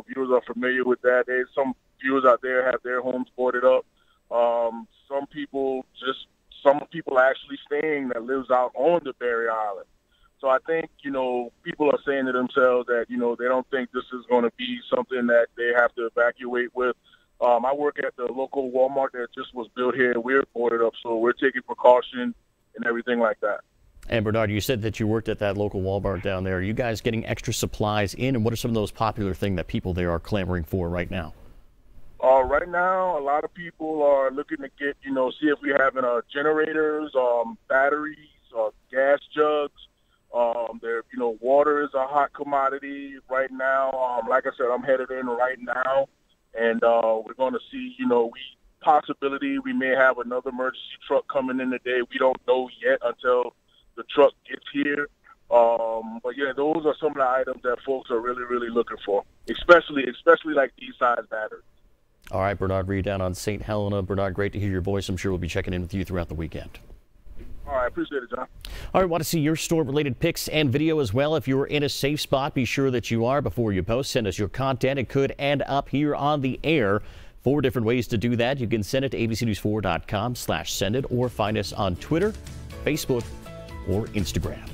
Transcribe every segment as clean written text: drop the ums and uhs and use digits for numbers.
the viewers are familiar with that. There's some viewers out there have their homes boarded up. Some people are actually staying that lives out on the barrier island. So I think, people are saying to themselves that, they don't think this is going to be something that they have to evacuate with. I work at the local Walmart that just was built here. We're boarded up, so we're taking precaution and everything like that. And Bernard, you said that you worked at that local Walmart down there. Are you guys getting extra supplies in, and what are some of those popular things that people there are clamoring for right now? Right now, a lot of people are looking to get, see if we have generators, batteries, gas jugs. Water is a hot commodity right now. Like I said, I'm headed in right now, and we're going to see, we may have another emergency truck coming in today. We don't know yet until the truck gets here. But yeah, those are some of the items that folks are really, really looking for, especially like these size batteries. All right, Bernard Reed down on St. Helena. Bernard, great to hear your voice. I'm sure we'll be checking in with you throughout the weekend. All right, appreciate it, John. All right, want to see your storm-related pics and video as well. If you're in a safe spot, be sure that you are before you post. Send us your content. It could end up here on the air. 4 different ways to do that. You can send it to abcnews4.com/send it or find us on Twitter, Facebook, or Instagram.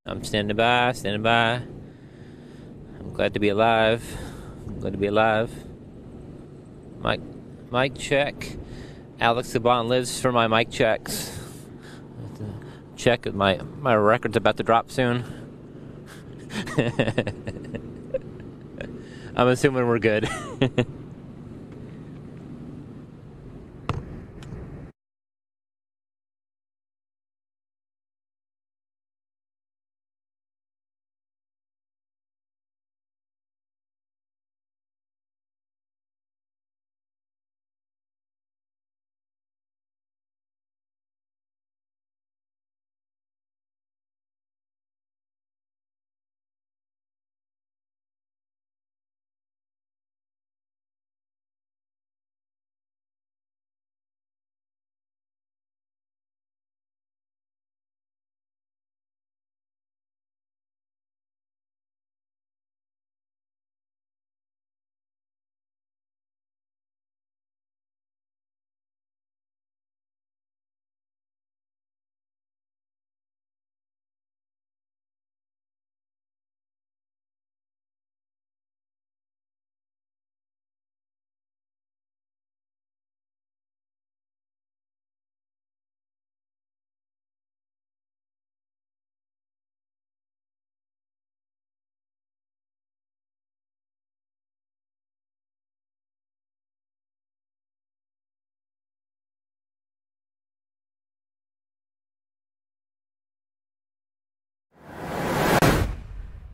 I'm standing by, standing by. I'm glad to be alive. I'm glad to be alive. Mic check. Alex Saban lives for my mic checks. Check, my record's about to drop soon. I'm assuming we're good.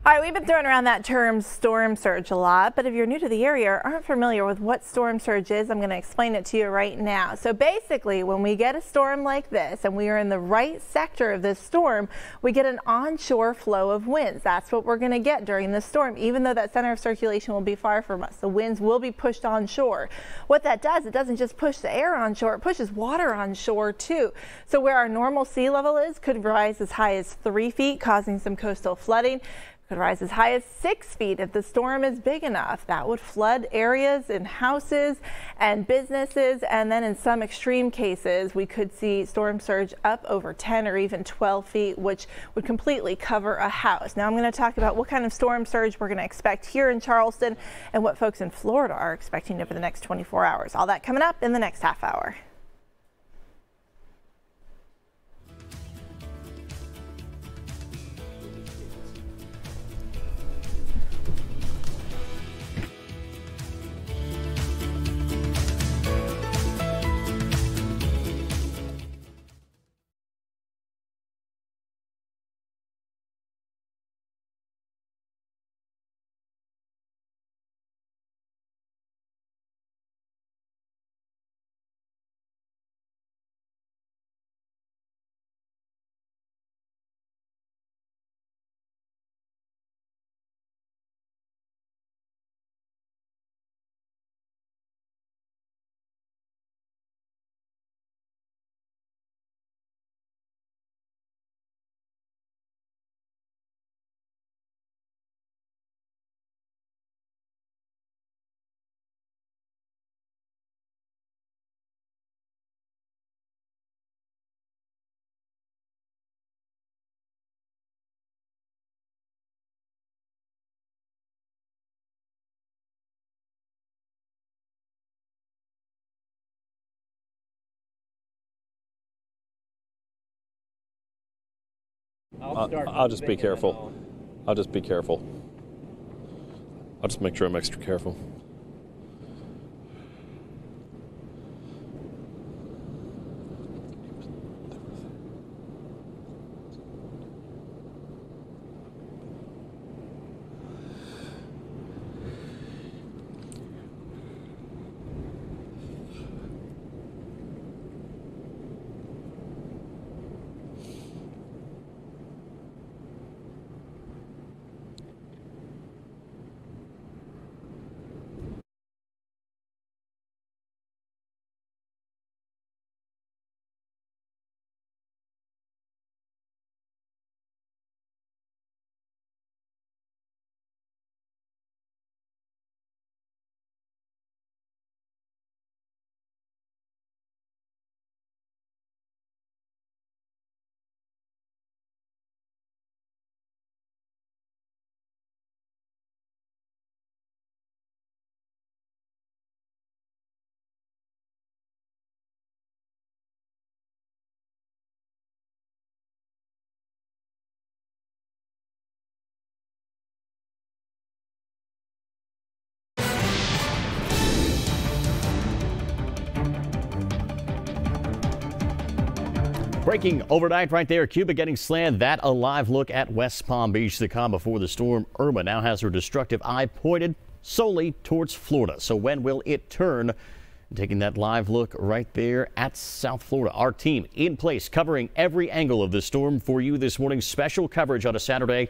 All right, we've been throwing around that term storm surge a lot, but if you're new to the area or aren't familiar with what storm surge is, I'm going to explain it to you right now. So basically, when we get a storm like this and we are in the right sector of this storm, we get an onshore flow of winds. That's what we're going to get during this storm, even though that center of circulation will be far from us. The winds will be pushed onshore. What that does, it doesn't just push the air onshore, it pushes water onshore too. So where our normal sea level is could rise as high as 3 feet, causing some coastal flooding. Could rise as high as 6 feet if the storm is big enough. That would flood areas and houses and businesses, and then in some extreme cases we could see storm surge up over 10 or even 12 feet, which would completely cover a house. Now I'm going to talk about what kind of storm surge we're going to expect here in Charleston and what folks in Florida are expecting over the next 24 hours. All that coming up in the next half hour. I'll just be careful. I'll just be careful. I'll just make sure I'm extra careful. Breaking overnight right there, Cuba getting slammed. That a live look at West Palm Beach. The calm before the storm. Irma now has her destructive eye pointed solely towards Florida. So when will it turn? Taking that live look right there at South Florida. Our team in place covering every angle of the storm for you this morning. Special coverage on a Saturday.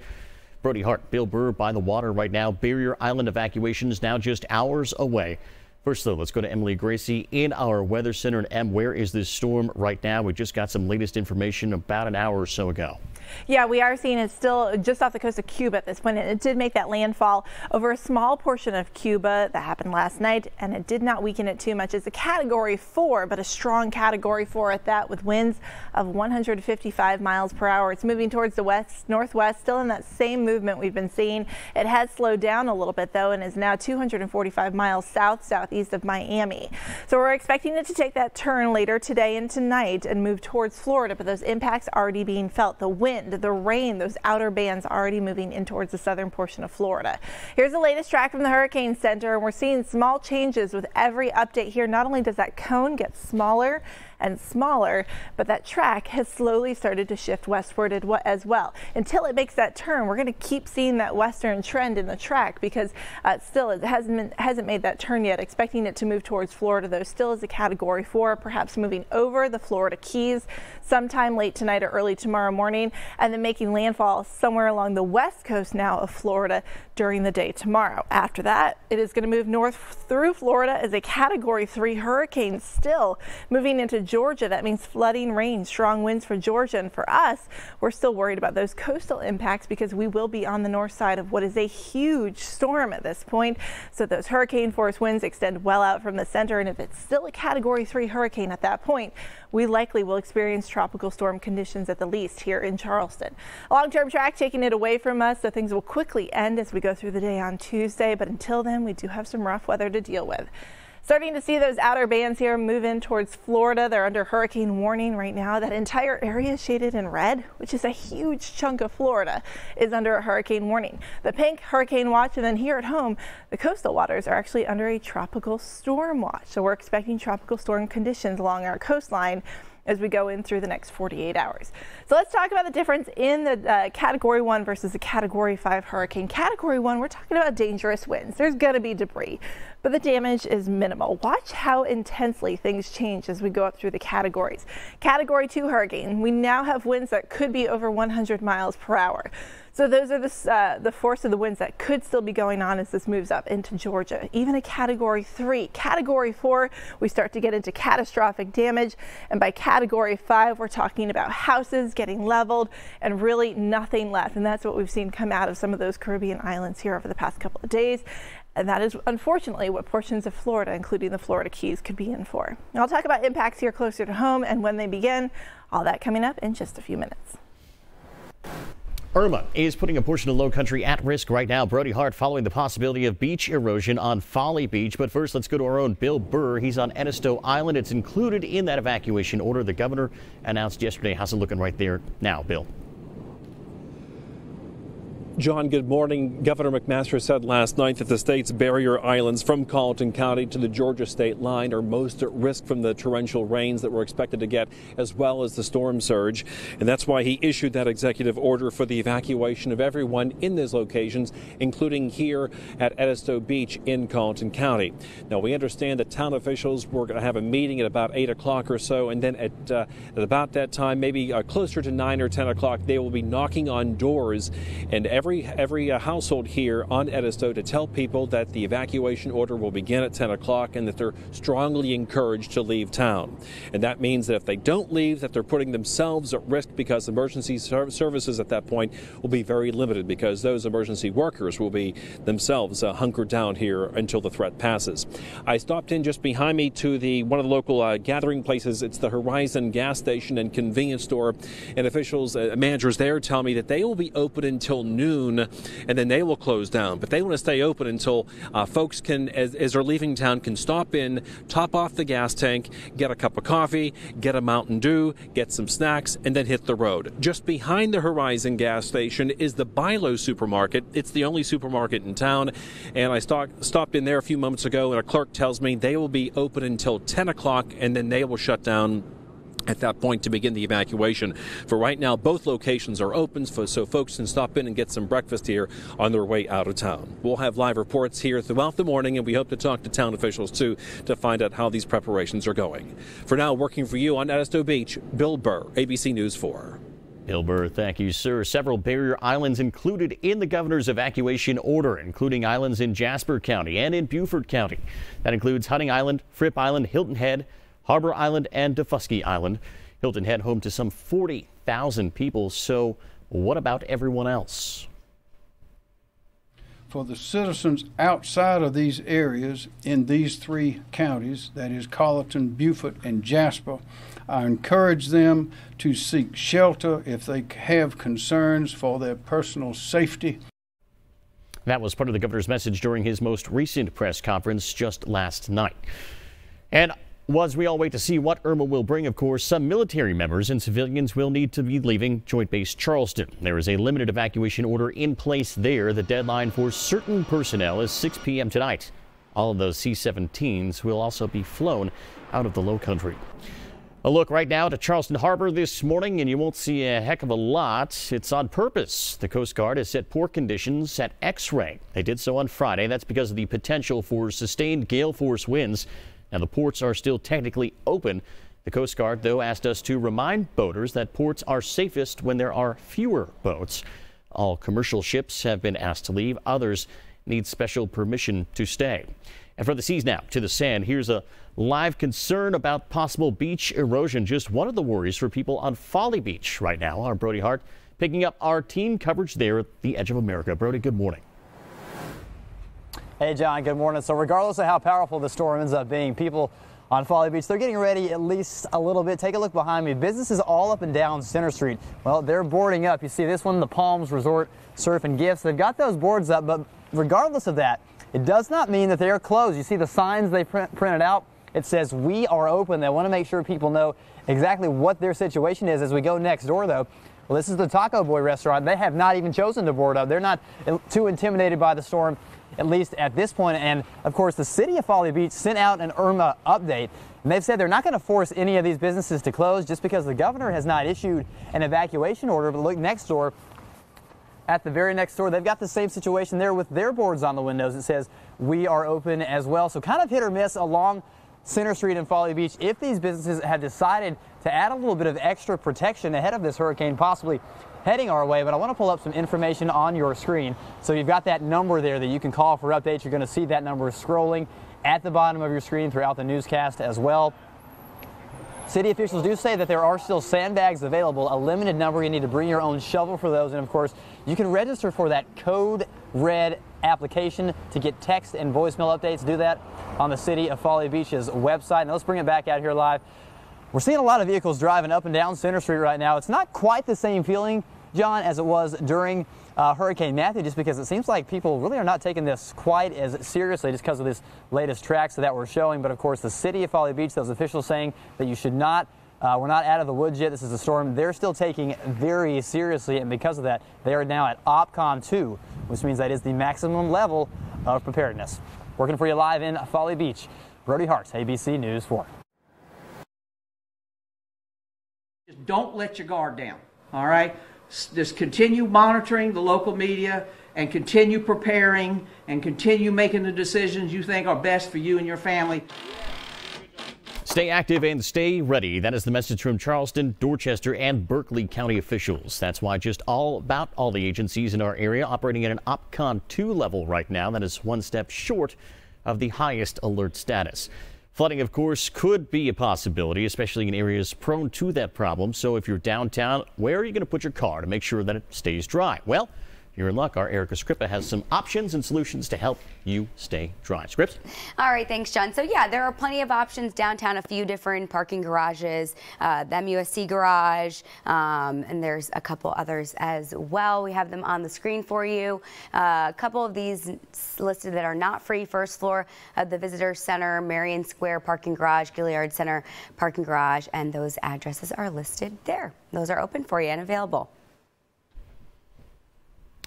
Brody Hart, Bill Burr by the water right now. Barrier Island evacuations now just hours away. First, though, let's go to Emily Gracie in our weather center. And Em, where is this storm right now? We just got some latest information about an hour or so ago. Yeah, we are seeing it still just off the coast of Cuba at this point. It did make that landfall over a small portion of Cuba. That happened last night, and it did not weaken it too much. It's a Category 4, but a strong Category 4 at that, with winds of 155 miles per hour. It's moving towards the northwest, still in that same movement we've been seeing. It has slowed down a little bit, though, and is now 245 miles southeast of Miami. So we're expecting it to take that turn later today and tonight and move towards Florida, but those impacts already being felt. The wind, the rain, those outer bands already moving in towards the southern portion of Florida. Here's the latest track from the Hurricane Center, and we're seeing small changes with every update here. Not only does that cone get smaller and smaller, but that track has slowly started to shift westward as well. Until it makes that turn, we're going to keep seeing that western trend in the track because still it hasn't made that turn yet. Expecting it to move towards Florida, though, still is a Category 4, perhaps moving over the Florida Keys sometime late tonight or early tomorrow morning, and then making landfall somewhere along the west coast now of Florida during the day tomorrow. After that, it is going to move north through Florida as a Category 3 hurricane, still moving into Georgia. That means flooding, rain, strong winds for Georgia. And for us, we're still worried about those coastal impacts because we will be on the north side of what is a huge storm at this point. So those hurricane force winds extend well out from the center. And if it's still a Category 3 hurricane at that point, we likely will experience tropical storm conditions at the least here in Charleston. A long-term track taking it away from us, so things will quickly end as we go through the day on Tuesday. But until then, we do have some rough weather to deal with. Starting to see those outer bands here move in towards Florida. They're under hurricane warning right now. That entire area shaded in red, which is a huge chunk of Florida, is under a hurricane warning. The pink, hurricane watch, and then here at home, the coastal waters are actually under a tropical storm watch. So we're expecting tropical storm conditions along our coastline as we go in through the next 48 hours. So let's talk about the difference in the Category 1 versus the Category 5 hurricane. Category 1, we're talking about dangerous winds. There's going to be debris, but the damage is minimal. Watch how intensely things change as we go up through the categories. Category 2 hurricane, we now have winds that could be over 100 miles per hour. So those are the force of the winds that could still be going on as this moves up into Georgia. Even a Category 3. Category 4, we start to get into catastrophic damage. And by Category 5, we're talking about houses getting leveled and really nothing left. And that's what we've seen come out of some of those Caribbean islands here over the past couple of days. And that is unfortunately what portions of Florida, including the Florida Keys, could be in for. And I'll talk about impacts here closer to home and when they begin. All that coming up in just a few minutes. Irma is putting a portion of low country at risk right now. Brody Hart following the possibility of beach erosion on Folly Beach. But first, let's go to our own Bill Burr. He's on Edisto Island. It's included in that evacuation order the governor announced yesterday. How's it looking right there now, Bill? John, good morning. Governor McMaster said last night that the state's barrier islands from Colleton County to the Georgia state line are most at risk from the torrential rains that we're expected to get, as well as the storm surge. And that's why he issued that executive order for the evacuation of everyone in those locations, including here at Edisto Beach in Colleton County. Now, we understand that town officials were going to have a meeting at about 8 o'clock or so, and then at about that time, maybe closer to 9 or 10 o'clock, they will be knocking on doors and every household here on Edisto to tell people that the evacuation order will begin at 10 o'clock and that they're strongly encouraged to leave town. And that means that if they don't leave, that they're putting themselves at risk, because emergency services at that point will be very limited, because those emergency workers will be themselves hunkered down here until the threat passes. I stopped in just behind me to one of the local gathering places. It's the Horizon gas station and convenience store, and officials, managers there tell me that they will be open until noon, and then they will close down. But they want to stay open until folks can, as they're leaving town, can stop in, top off the gas tank, get a cup of coffee, get a Mountain Dew, get some snacks, and then hit the road. Just behind the Horizon gas station is the Bilo supermarket. It's the only supermarket in town, and I stopped in there a few moments ago, and a clerk tells me they will be open until 10 o'clock, and then they will shut down at that point to begin the evacuation. For right now, both locations are open, so folks can stop in and get some breakfast here on their way out of town. We'll have live reports here throughout the morning, and we hope to talk to town officials too to find out how these preparations are going. For now, working for you on Edisto Beach, Bill Burr, ABC News 4. Bill Burr, thank you, sir. Several barrier islands included in the governor's evacuation order, including islands in Jasper County and in Beaufort County. That includes Hunting Island, Fripp Island, Hilton Head, Harbor Island, and Defusky Island. Hilton Head home to some 40,000 people. So what about everyone else? For the citizens outside of these areas in these three counties, that is Colleton, Beaufort, and Jasper, I encourage them to seek shelter if they have concerns for their personal safety. That was part of the governor's message during his most recent press conference just last night. And as we all wait to see what Irma will bring, of course, some military members and civilians will need to be leaving Joint Base Charleston. There is a limited evacuation order in place there. The deadline for certain personnel is 6 p.m. tonight. All of those C-17s will also be flown out of the low country. A look right now to Charleston Harbor this morning, and you won't see a heck of a lot. It's on purpose. The Coast Guard has set port conditions at X-ray. They did so on Friday. That's because of the potential for sustained gale force winds. Now, the ports are still technically open. The Coast Guard, though, asked us to remind boaters that ports are safest when there are fewer boats. All commercial ships have been asked to leave. Others need special permission to stay. And from the seas now to the sand, here's a live concern about possible beach erosion. Just one of the worries for people on Folly Beach right now. Our Brody Hart picking up our team coverage there at the Edge of America. Brody, good morning. Hey, John, good morning. So regardless of how powerful the storm ends up being, people on Folly Beach, they're getting ready at least a little bit. Take a look behind me. Businesses all up and down Center Street, well, they're boarding up. You see this one, the Palms Resort Surf and Gifts. They've got those boards up, but regardless of that, it does not mean that they are closed. You see the signs they printed out. It says, "We are open." They want to make sure people know exactly what their situation is. As we go next door, though, well, this is the Taco Boy restaurant. They have not even chosen to board up. They're not too intimidated by the storm, at least at this point. And of course, the city of Folly Beach sent out an Irma update, and they've said they're not going to force any of these businesses to close just because the governor has not issued an evacuation order. But look next door, at the very next door, they've got the same situation there with their boards on the windows. It says, "We are open" as well. So kind of hit or miss along Center Street in Folly Beach if these businesses had decided to add a little bit of extra protection ahead of this hurricane possibly heading our way. But I want to pull up some information on your screen. So you've got that number there that you can call for updates. You're going to see that number scrolling at the bottom of your screen throughout the newscast as well. City officials do say that there are still sandbags available, a limited number. You need to bring your own shovel for those. And of course, you can register for that Code Red application to get text and voicemail updates. Do that on the City of Folly Beach's website. Now let's bring it back out here live. We're seeing a lot of vehicles driving up and down Center Street right now. It's not quite the same feeling, John, as it was during Hurricane Matthew, just because it seems like people really are not taking this quite as seriously just because of this latest tracks that we're showing. But of course, the City of Folly Beach, those officials saying that you should not We're not out of the woods yet. This is a storm they're still taking very seriously, and because of that, they are now at OPCON 2, which means that is the maximum level of preparedness. Working for you live in Folly Beach, Brody Hart, ABC News 4. Just don't let your guard down, all right? Just continue monitoring the local media and continue preparing and continue making the decisions you think are best for you and your family. Stay active and stay ready. That is the message from Charleston, Dorchester, and Berkeley County officials. That's why just all the agencies in our area operating at an OPCON 2 level right now. That is one step short of the highest alert status. Flooding, of course, could be a possibility, especially in areas prone to that problem. So if you're downtown, where are you going to put your car to make sure that it stays dry? Well, you're in luck. Our Erica Scrippa has some options and solutions to help you stay dry. Scripps? All right, thanks, John. So yeah, there are plenty of options downtown, a few different parking garages, the MUSC garage, and there's a couple others as well. We have them on the screen for you. A couple of these listed that are not free. First floor of the Visitor Center, Marion Square parking garage, Gilliard Center parking garage, and those addresses are listed there. Those are open for you and available.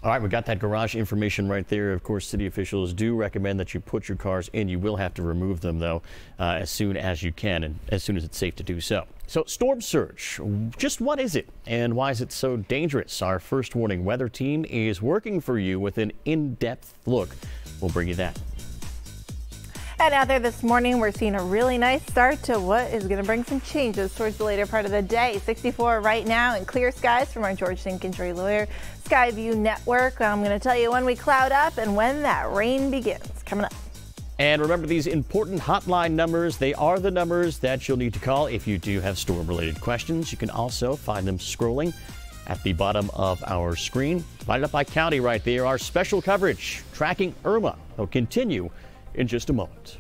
All right, we got that garage information right there. Of course, city officials do recommend that you put your cars in. You will have to remove them, though, as soon as you can and as soon as it's safe to do so. So, storm surge, just what is it and why is it so dangerous? Our first warning weather team is working for you with an in-depth look. We'll bring you that. And out there this morning, we're seeing a really nice start to what is going to bring some changes towards the later part of the day. 64 right now and clear skies from our George Dinkins Lawyer Skyview Network. I'm going to tell you when we cloud up and when that rain begins. Coming up. And remember these important hotline numbers. They are the numbers that you'll need to call if you do have storm-related questions. You can also find them scrolling at the bottom of our screen. Light up by county right there. Our special coverage tracking Irma will continue in just a moment.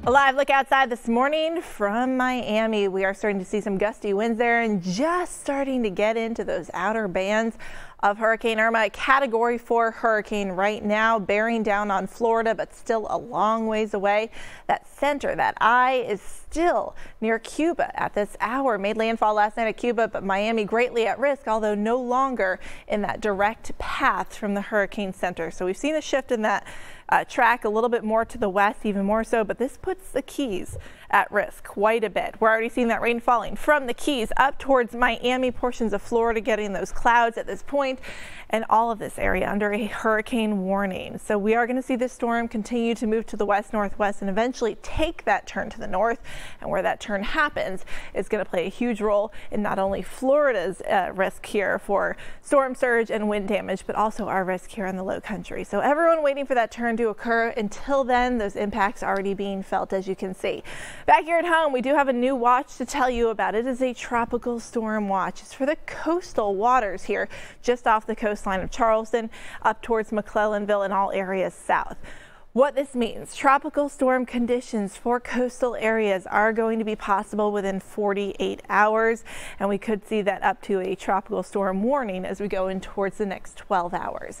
A live look outside this morning from Miami. We are starting to see some gusty winds there and just starting to get into those outer bands of Hurricane Irma. A Category 4 hurricane right now bearing down on Florida, but still a long ways away. That center, that eye, is still near Cuba at this hour. Made landfall last night at Cuba, but Miami greatly at risk, although no longer in that direct path from the hurricane center. So we've seen a shift in that track a little bit more to the west, even more so, but this puts the Keys at risk quite a bit. We're already seeing that rain falling from the Keys up towards Miami, portions of Florida getting those clouds at this point, and all of this area under a hurricane warning. So we are going to see this storm continue to move to the west northwest and eventually take that turn to the north, and where that turn happens is going to play a huge role in not only Florida's risk here for storm surge and wind damage, but also our risk here in the low country. So everyone waiting for that turn to occur. Until then, those impacts already being felt, as you can see. Back here at home, we do have a new watch to tell you about. It is a tropical storm watch. It's for the coastal waters here, just off the coastline of Charleston, up towards McClellanville and all areas south. What this means, tropical storm conditions for coastal areas are going to be possible within 48 hours, and we could see that up to a tropical storm warning as we go in towards the next 12 hours.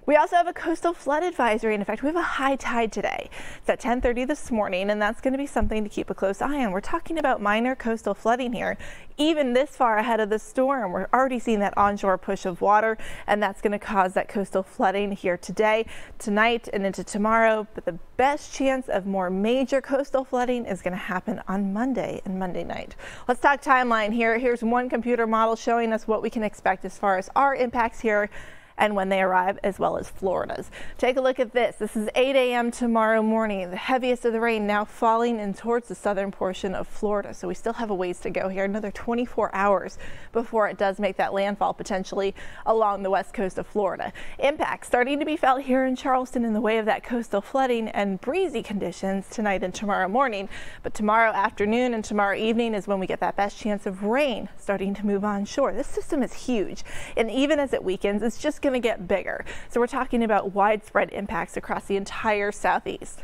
We also have a coastal flood advisory, and in fact, we have a high tide today. It's at 10:30 this morning, and that's going to be something to keep a close eye on. We're talking about minor coastal flooding here, even this far ahead of the storm. We're already seeing that onshore push of water, and that's going to cause that coastal flooding here today, tonight, and into tomorrow. But the best chance of more major coastal flooding is going to happen on Monday and Monday night. Let's talk timeline here. Here's one computer model showing us what we can expect as far as our impacts here and when they arrive, as well as Florida's. Take a look at this. This is 8 a.m. tomorrow morning. The heaviest of the rain now falling in towards the southern portion of Florida. So we still have a ways to go here, another 24 hours before it does make that landfall potentially along the west coast of Florida. Impacts starting to be felt here in Charleston in the way of that coastal flooding and breezy conditions tonight and tomorrow morning. But tomorrow afternoon and tomorrow evening is when we get that best chance of rain starting to move onshore. This system is huge, and even as it weakens, it's just going to get bigger. So we're talking about widespread impacts across the entire southeast.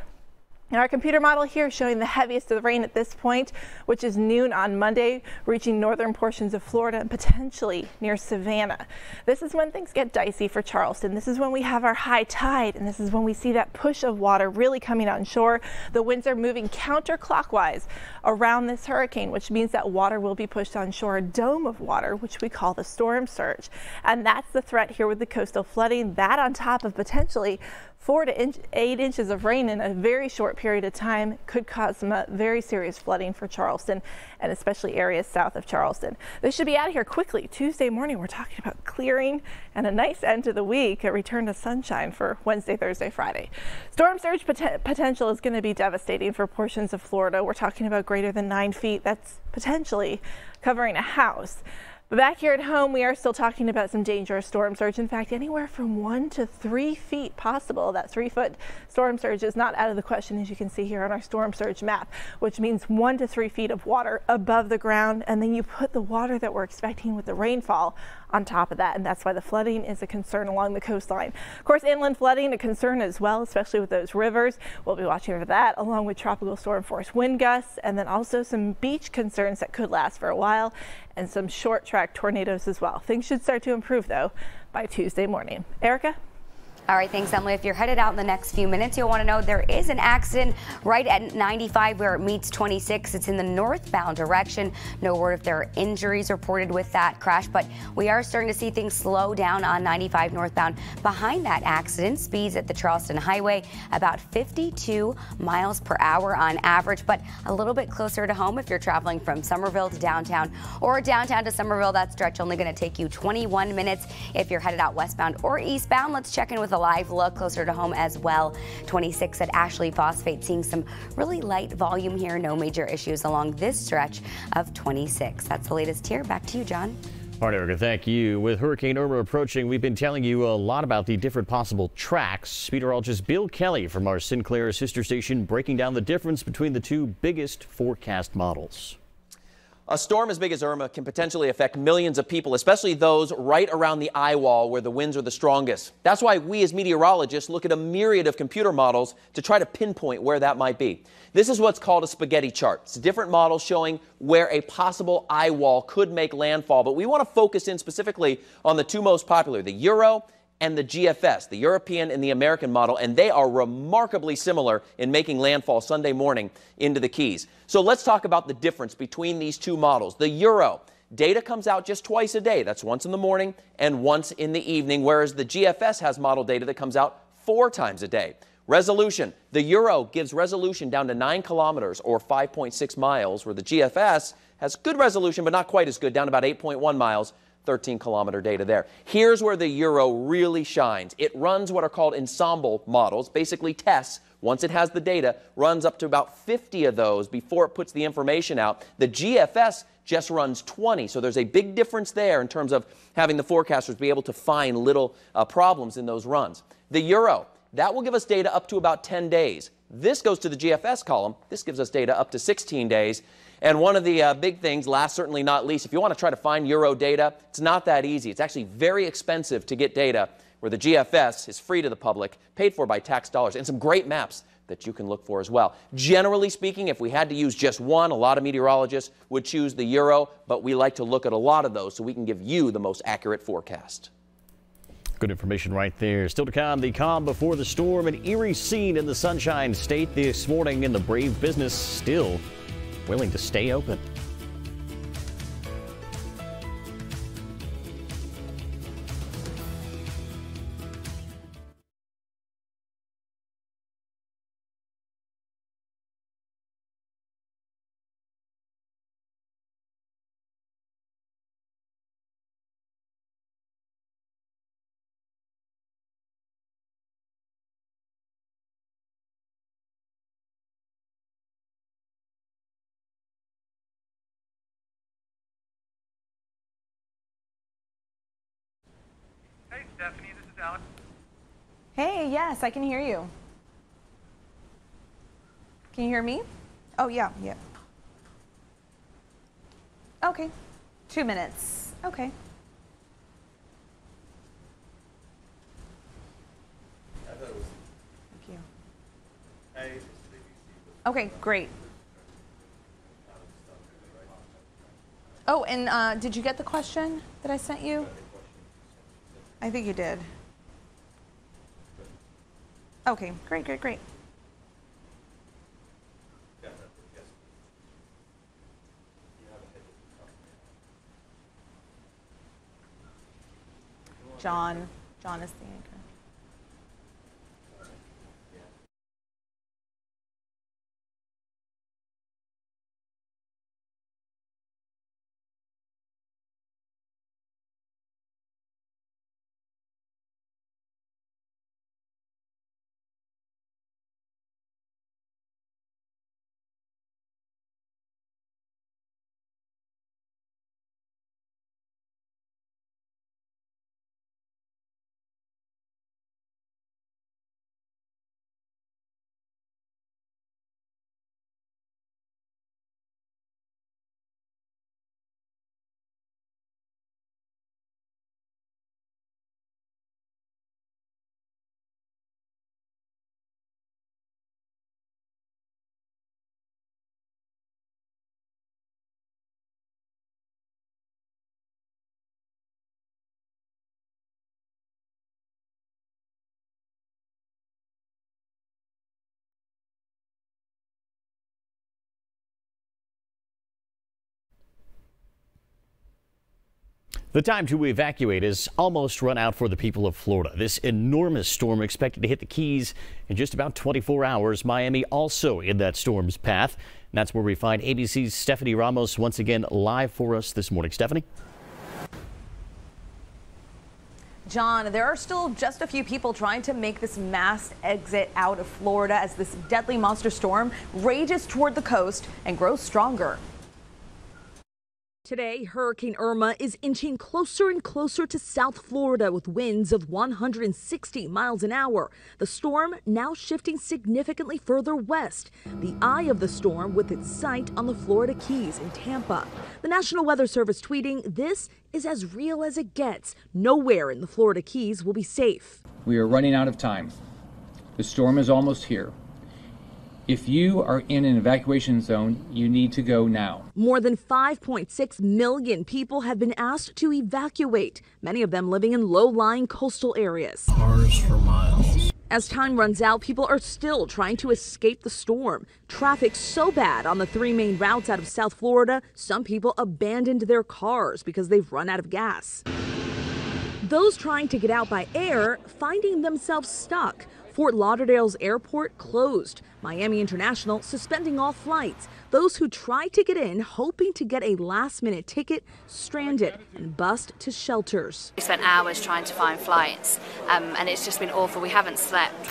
And our computer model here showing the heaviest of the rain at this point, which is noon on Monday, reaching northern portions of Florida and potentially near Savannah. This is when things get dicey for Charleston. This is when we have our high tide, and this is when we see that push of water really coming on shore. The winds are moving counterclockwise around this hurricane, which means that water will be pushed on shore, a dome of water, which we call the storm surge. And that's the threat here with the coastal flooding. That on top of potentially 4 to 8 inches of rain in a very short period of time could cause some very serious flooding for Charleston, and especially areas south of Charleston. They should be out of here quickly. Tuesday morning, we're talking about clearing and a nice end to the week, a return to sunshine for Wednesday, Thursday, Friday. Storm surge potential is going to be devastating for portions of Florida. We're talking about greater than 9 feet. That's potentially covering a house. But back here at home, we are still talking about some dangerous storm surge. In fact, anywhere from 1 to 3 feet possible. That 3-foot storm surge is not out of the question, as you can see here on our storm surge map, which means 1 to 3 feet of water above the ground. And then you put the water that we're expecting with the rainfall on top of that. And that's why the flooding is a concern along the coastline. Of course, inland flooding a concern as well, especially with those rivers. We'll be watching for that, along with tropical storm force wind gusts, and then also some beach concerns that could last for a while, and some short track tornadoes as well. Things should start to improve, though, by Tuesday morning. Erica? All right, thanks, Emily. If you're headed out in the next few minutes, you'll want to know there is an accident right at 95 where it meets 26. It's in the northbound direction. No word if there are injuries reported with that crash, but we are starting to see things slow down on 95 northbound. Behind that accident, speeds at the Charleston Highway about 52 miles per hour on average, but a little bit closer to home if you're traveling from Somerville to downtown or downtown to Somerville. That stretch only going to take you 21 minutes. If you're headed out westbound or eastbound, let's check in with a live look closer to home as well. 26 at Ashley Phosphate, seeing some really light volume here. No major issues along this stretch of 26. That's the latest here. Back to you, John. All right, Erica, thank you. With Hurricane Irma approaching, we've been telling you a lot about the different possible tracks. Meteorologist Bill Kelly from our Sinclair sister station breaking down the difference between the two biggest forecast models. A storm as big as Irma can potentially affect millions of people, especially those right around the eye wall where the winds are the strongest. That's why we as meteorologists look at a myriad of computer models to try to pinpoint where that might be. This is what's called a spaghetti chart. It's a different model showing where a possible eye wall could make landfall, but we want to focus in specifically on the two most popular, the Euro and the GFS, the European and the American model, and they are remarkably similar in making landfall Sunday morning into the Keys. So let's talk about the difference between these two models. The Euro, data comes out just twice a day. That's once in the morning and once in the evening, whereas the GFS has model data that comes out 4 times a day. Resolution, the Euro gives resolution down to 9 kilometers or 5.6 miles, where the GFS has good resolution but not quite as good, down to about 8.1 miles. 13-kilometer data there. Here's where the Euro really shines. It runs what are called ensemble models, basically tests. Once it has the data, runs up to about 50 of those before it puts the information out. The GFS just runs 20, so there's a big difference there in terms of having the forecasters be able to find little problems in those runs. The Euro, that will give us data up to about 10 days. This goes to the GFS column. This gives us data up to 16 days. And one of the big things, last certainly not least, if you want to try to find Euro data, it's not that easy. It's actually very expensive to get data, where the GFS is free to the public, paid for by tax dollars, and some great maps that you can look for as well. Generally speaking, if we had to use just one, a lot of meteorologists would choose the Euro, but we like to look at a lot of those so we can give you the most accurate forecast. Good information right there. Still to come, the calm before the storm, an eerie scene in the Sunshine State this morning, and the Brave business still willing to stay open. Hey, Stephanie, this is Alex. Hey, yes, I can hear you. Can you hear me? Oh, yeah. Okay. 2 minutes. Okay. Thank you. Okay, great. Oh, and did you get the question that I sent you? I think you did. Okay, great. John is the anchor. The time to evacuate is almost run out for the people of Florida. This enormous storm expected to hit the Keys in just about 24 hours. Miami also in that storm's path. And that's where we find ABC's Stephanie Ramos once again live for us this morning. Stephanie? John, there are still just a few people trying to make this mass exit out of Florida as this deadly monster storm rages toward the coast and grows stronger. Today, Hurricane Irma is inching closer and closer to South Florida with winds of 160 miles an hour. The storm now shifting significantly further west. The eye of the storm with its sight on the Florida Keys in Tampa. The National Weather Service tweeting, "This is as real as it gets. Nowhere in the Florida Keys will be safe." We are running out of time. The storm is almost here. If you are in an evacuation zone, you need to go now. More than 5.6 million people have been asked to evacuate, many of them living in low-lying coastal areas. Cars for miles. As time runs out, people are still trying to escape the storm. Traffic so bad on the 3 main routes out of South Florida, some people abandoned their cars because they've run out of gas. Those trying to get out by air finding themselves stuck. Fort Lauderdale's airport closed. Miami International suspending all flights. Those who tried to get in hoping to get a last-minute ticket stranded and bussed to shelters. We spent hours trying to find flights and it's just been awful. We haven't slept.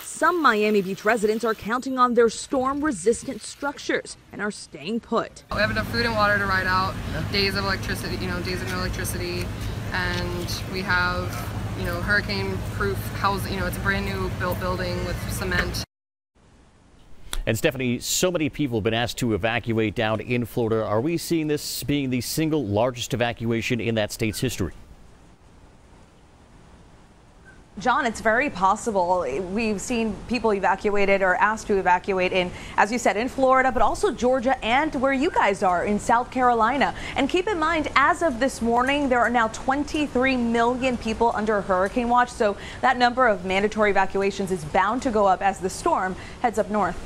Some Miami Beach residents are counting on their storm-resistant structures and are staying put. We have enough food and water to ride out days of electricity, days of no electricity, and we have hurricane-proof housing. It's a brand new built building with cement. And Stephanie, so many people have been asked to evacuate down in Florida. Are we seeing this being the single largest evacuation in that state's history? John, it's very possible. We've seen people evacuated or asked to evacuate in, as you said, in Florida, but also Georgia and where you guys are in South Carolina. And keep in mind, as of this morning, there are now 23 million people under hurricane watch. So that number of mandatory evacuations is bound to go up as the storm heads up north.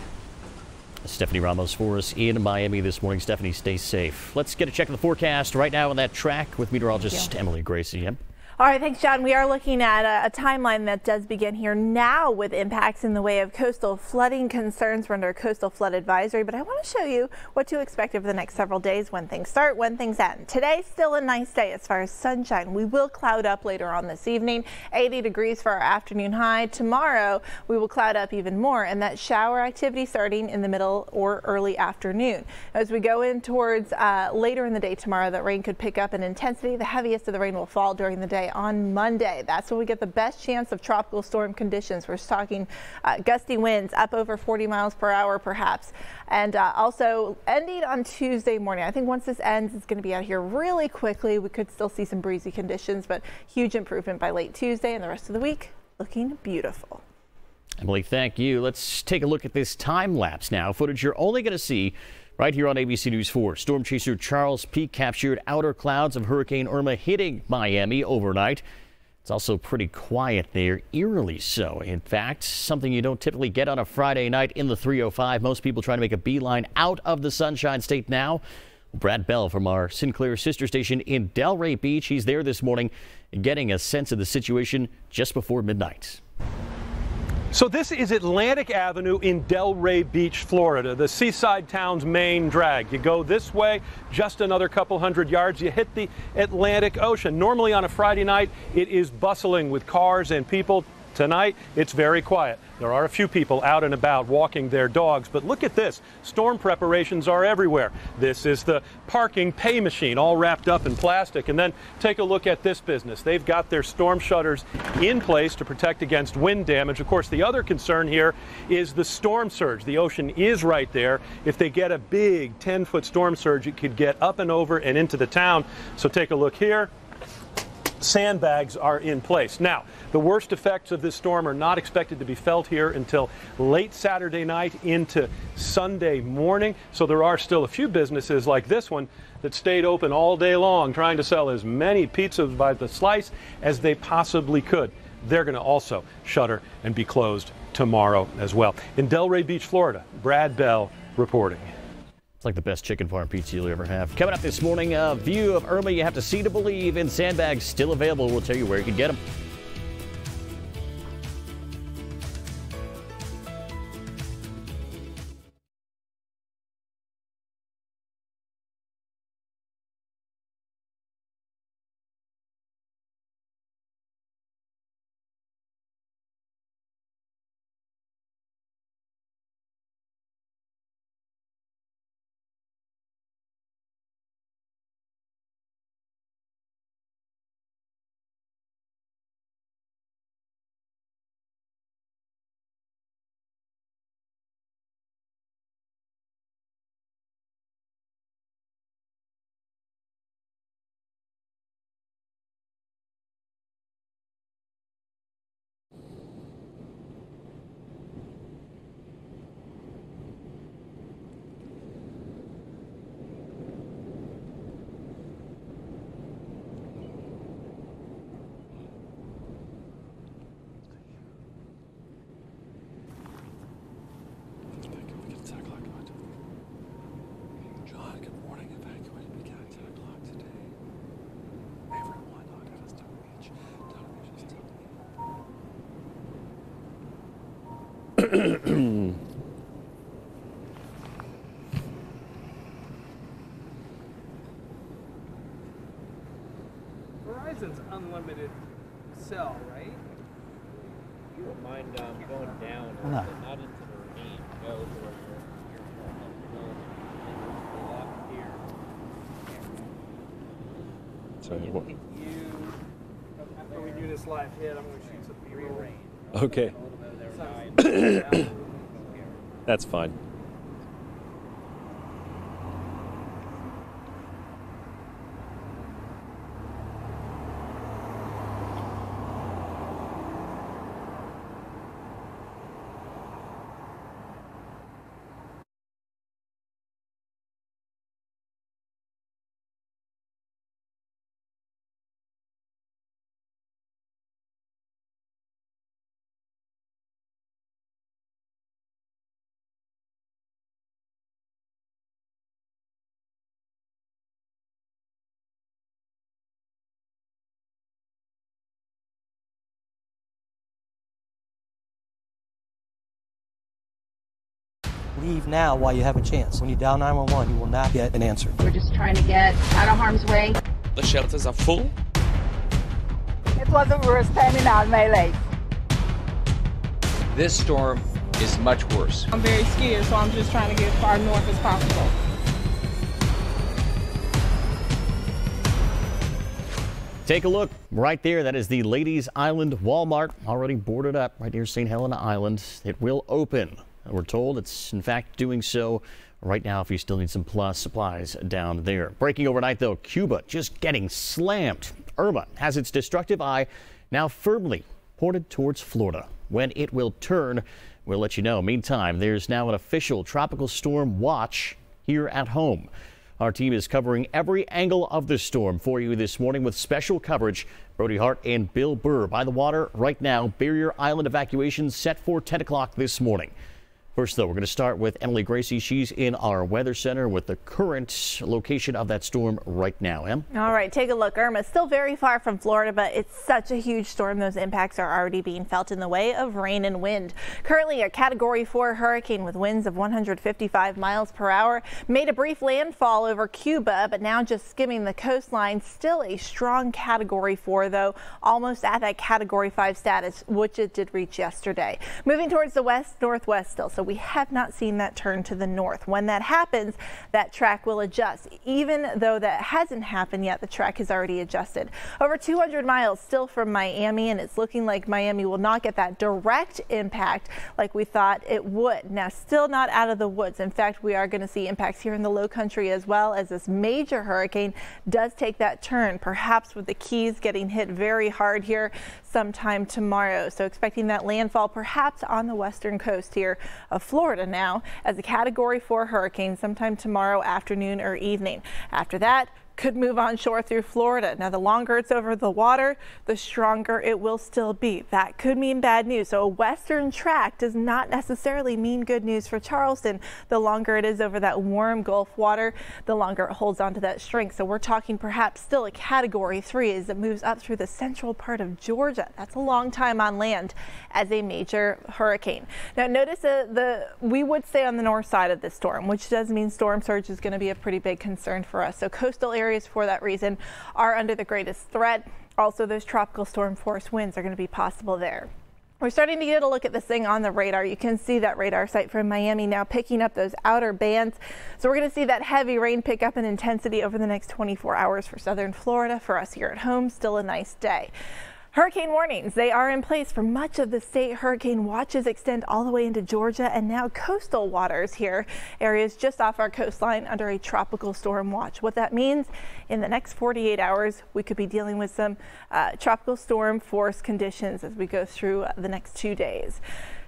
Stephanie Ramos for us in Miami this morning. Stephanie, stay safe. Let's get a check of the forecast right now on that track with meteorologist Emily Gracie. Yep. All right, thanks, John. We are looking at a timeline that does begin here now with impacts in the way of coastal flooding concerns. We're under a coastal flood advisory, but I want to show you what to expect over the next several days, when things start, when things end. Today's still a nice day as far as sunshine. We will cloud up later on this evening, 80 degrees for our afternoon high. Tomorrow, we will cloud up even more, and that shower activity starting in the middle or early afternoon. As we go in towards later in the day tomorrow, that rain could pick up in intensity. The heaviest of the rain will fall during the day on Monday. That's when we get the best chance of tropical storm conditions. We're talking gusty winds up over 40 miles per hour perhaps. And also ending on Tuesday morning. I think once this ends, it's going to be out here really quickly. We could still see some breezy conditions, but huge improvement by late Tuesday, and the rest of the week looking beautiful. Emily, thank you. Let's take a look at this time lapse now. Footage you're only going to see right here on ABC News 4. Storm chaser Charles Peak captured outer clouds of Hurricane Irma hitting Miami overnight. It's also pretty quiet there, eerily so. In fact, something you don't typically get on a Friday night in the 305. Most people trying to make a beeline out of the Sunshine State now. Brad Bell from our Sinclair sister station in Delray Beach. He's there this morning getting a sense of the situation just before midnight. So this is Atlantic Avenue in Delray Beach, Florida, the seaside town's main drag. You go this way, just another couple hundred yards, you hit the Atlantic Ocean. Normally on a Friday night, it is bustling with cars and people. Tonight, it's very quiet. There are a few people out and about walking their dogs, but look at this. Storm preparations are everywhere. This is the parking pay machine, all wrapped up in plastic. And then take a look at this business. They've got their storm shutters in place to protect against wind damage. Of course, the other concern here is the storm surge. The ocean is right there. If they get a big 10-foot storm surge, it could get up and over and into the town. So take a look here. Sandbags are in place. Now, the worst effects of this storm are not expected to be felt here until late Saturday night into Sunday morning. So there are still a few businesses like this one that stayed open all day long, trying to sell as many pizzas by the slice as they possibly could. They're going to also shutter and be closed tomorrow as well. In Delray Beach, Florida, Brad Bell reporting. It's like the best chicken farm pizza you'll ever have. Coming up this morning, a view of Irma you have to see to believe, in sandbags still available. We'll tell you where you can get them. Verizon's unlimited cell, right? You don't mind going down, or not into the ravine. Go to where your left here. So what? After we do this live hit, I'm going to shoot some B-roll. Okay. That's fine. Leave now while you have a chance. When you dial 911, you will not get an answer. We're just trying to get out of harm's way. The shelters are full. It wasn't we were standing out in May. This storm is much worse. I'm very scared, so I'm just trying to get as far north as possible. Take a look right there. That is the Ladies Island Walmart, already boarded up right near St. Helena Island. It will open. We're told it's in fact doing so right now if you still need some plus supplies down there. Breaking overnight though, Cuba just getting slammed. Irma has its destructive eye now firmly pointed towards Florida. When it will turn, we'll let you know. Meantime, there's now an official tropical storm watch here at home. Our team is covering every angle of the storm for you this morning with special coverage. Brody Hart and Bill Burr by the water right now. Barrier Island evacuation set for 10 o'clock this morning. First, though, we're going to start with Emily Gracie. She's in our weather center with the current location of that storm right now. Em? All right, take a look. Irma, still very far from Florida, but it's such a huge storm. Those impacts are already being felt in the way of rain and wind. Currently a Category 4 hurricane with winds of 155 miles per hour. Made a brief landfall over Cuba, but now just skimming the coastline. Still a strong Category 4, though, almost at that Category 5 status, which it did reach yesterday. Moving towards the west-northwest still. So we have not seen that turn to the north. When that happens, that track will adjust. Even though that hasn't happened yet, the track has already adjusted. Over 200 miles still from Miami, and it's looking like Miami will not get that direct impact like we thought it would. Now, still not out of the woods. In fact, we are going to see impacts here in the low country as well as this major hurricane does take that turn, perhaps with the Keys getting hit very hard here sometime tomorrow. So expecting that landfall perhaps on the western coast here of Florida now as a Category 4 hurricane sometime tomorrow afternoon or evening. After that, could move on shore through Florida. Now, the longer it's over the water, the stronger it will still be. That could mean bad news. So a western track does not necessarily mean good news for Charleston. The longer it is over that warm Gulf water, the longer it holds on to that strength. So we're talking perhaps still a Category 3 as it moves up through the central part of Georgia. That's a long time on land as a major hurricane. Now, notice we would stay on the north side of this storm, which does mean storm surge is going to be a pretty big concern for us. So coastal areas for that reason are under the greatest threat. Also, those tropical storm force winds are going to be possible there. We're starting to get a look at this thing on the radar. You can see that radar site from Miami now picking up those outer bands. So we're going to see that heavy rain pick up in intensity over the next 24 hours for southern Florida. For us here at home, still a nice day. Hurricane warnings, they are in place for much of the state. Hurricane watches extend all the way into Georgia and now coastal waters here, areas just off our coastline under a tropical storm watch. What that means, in the next 48 hours, we could be dealing with some tropical storm force conditions as we go through the next 2 days.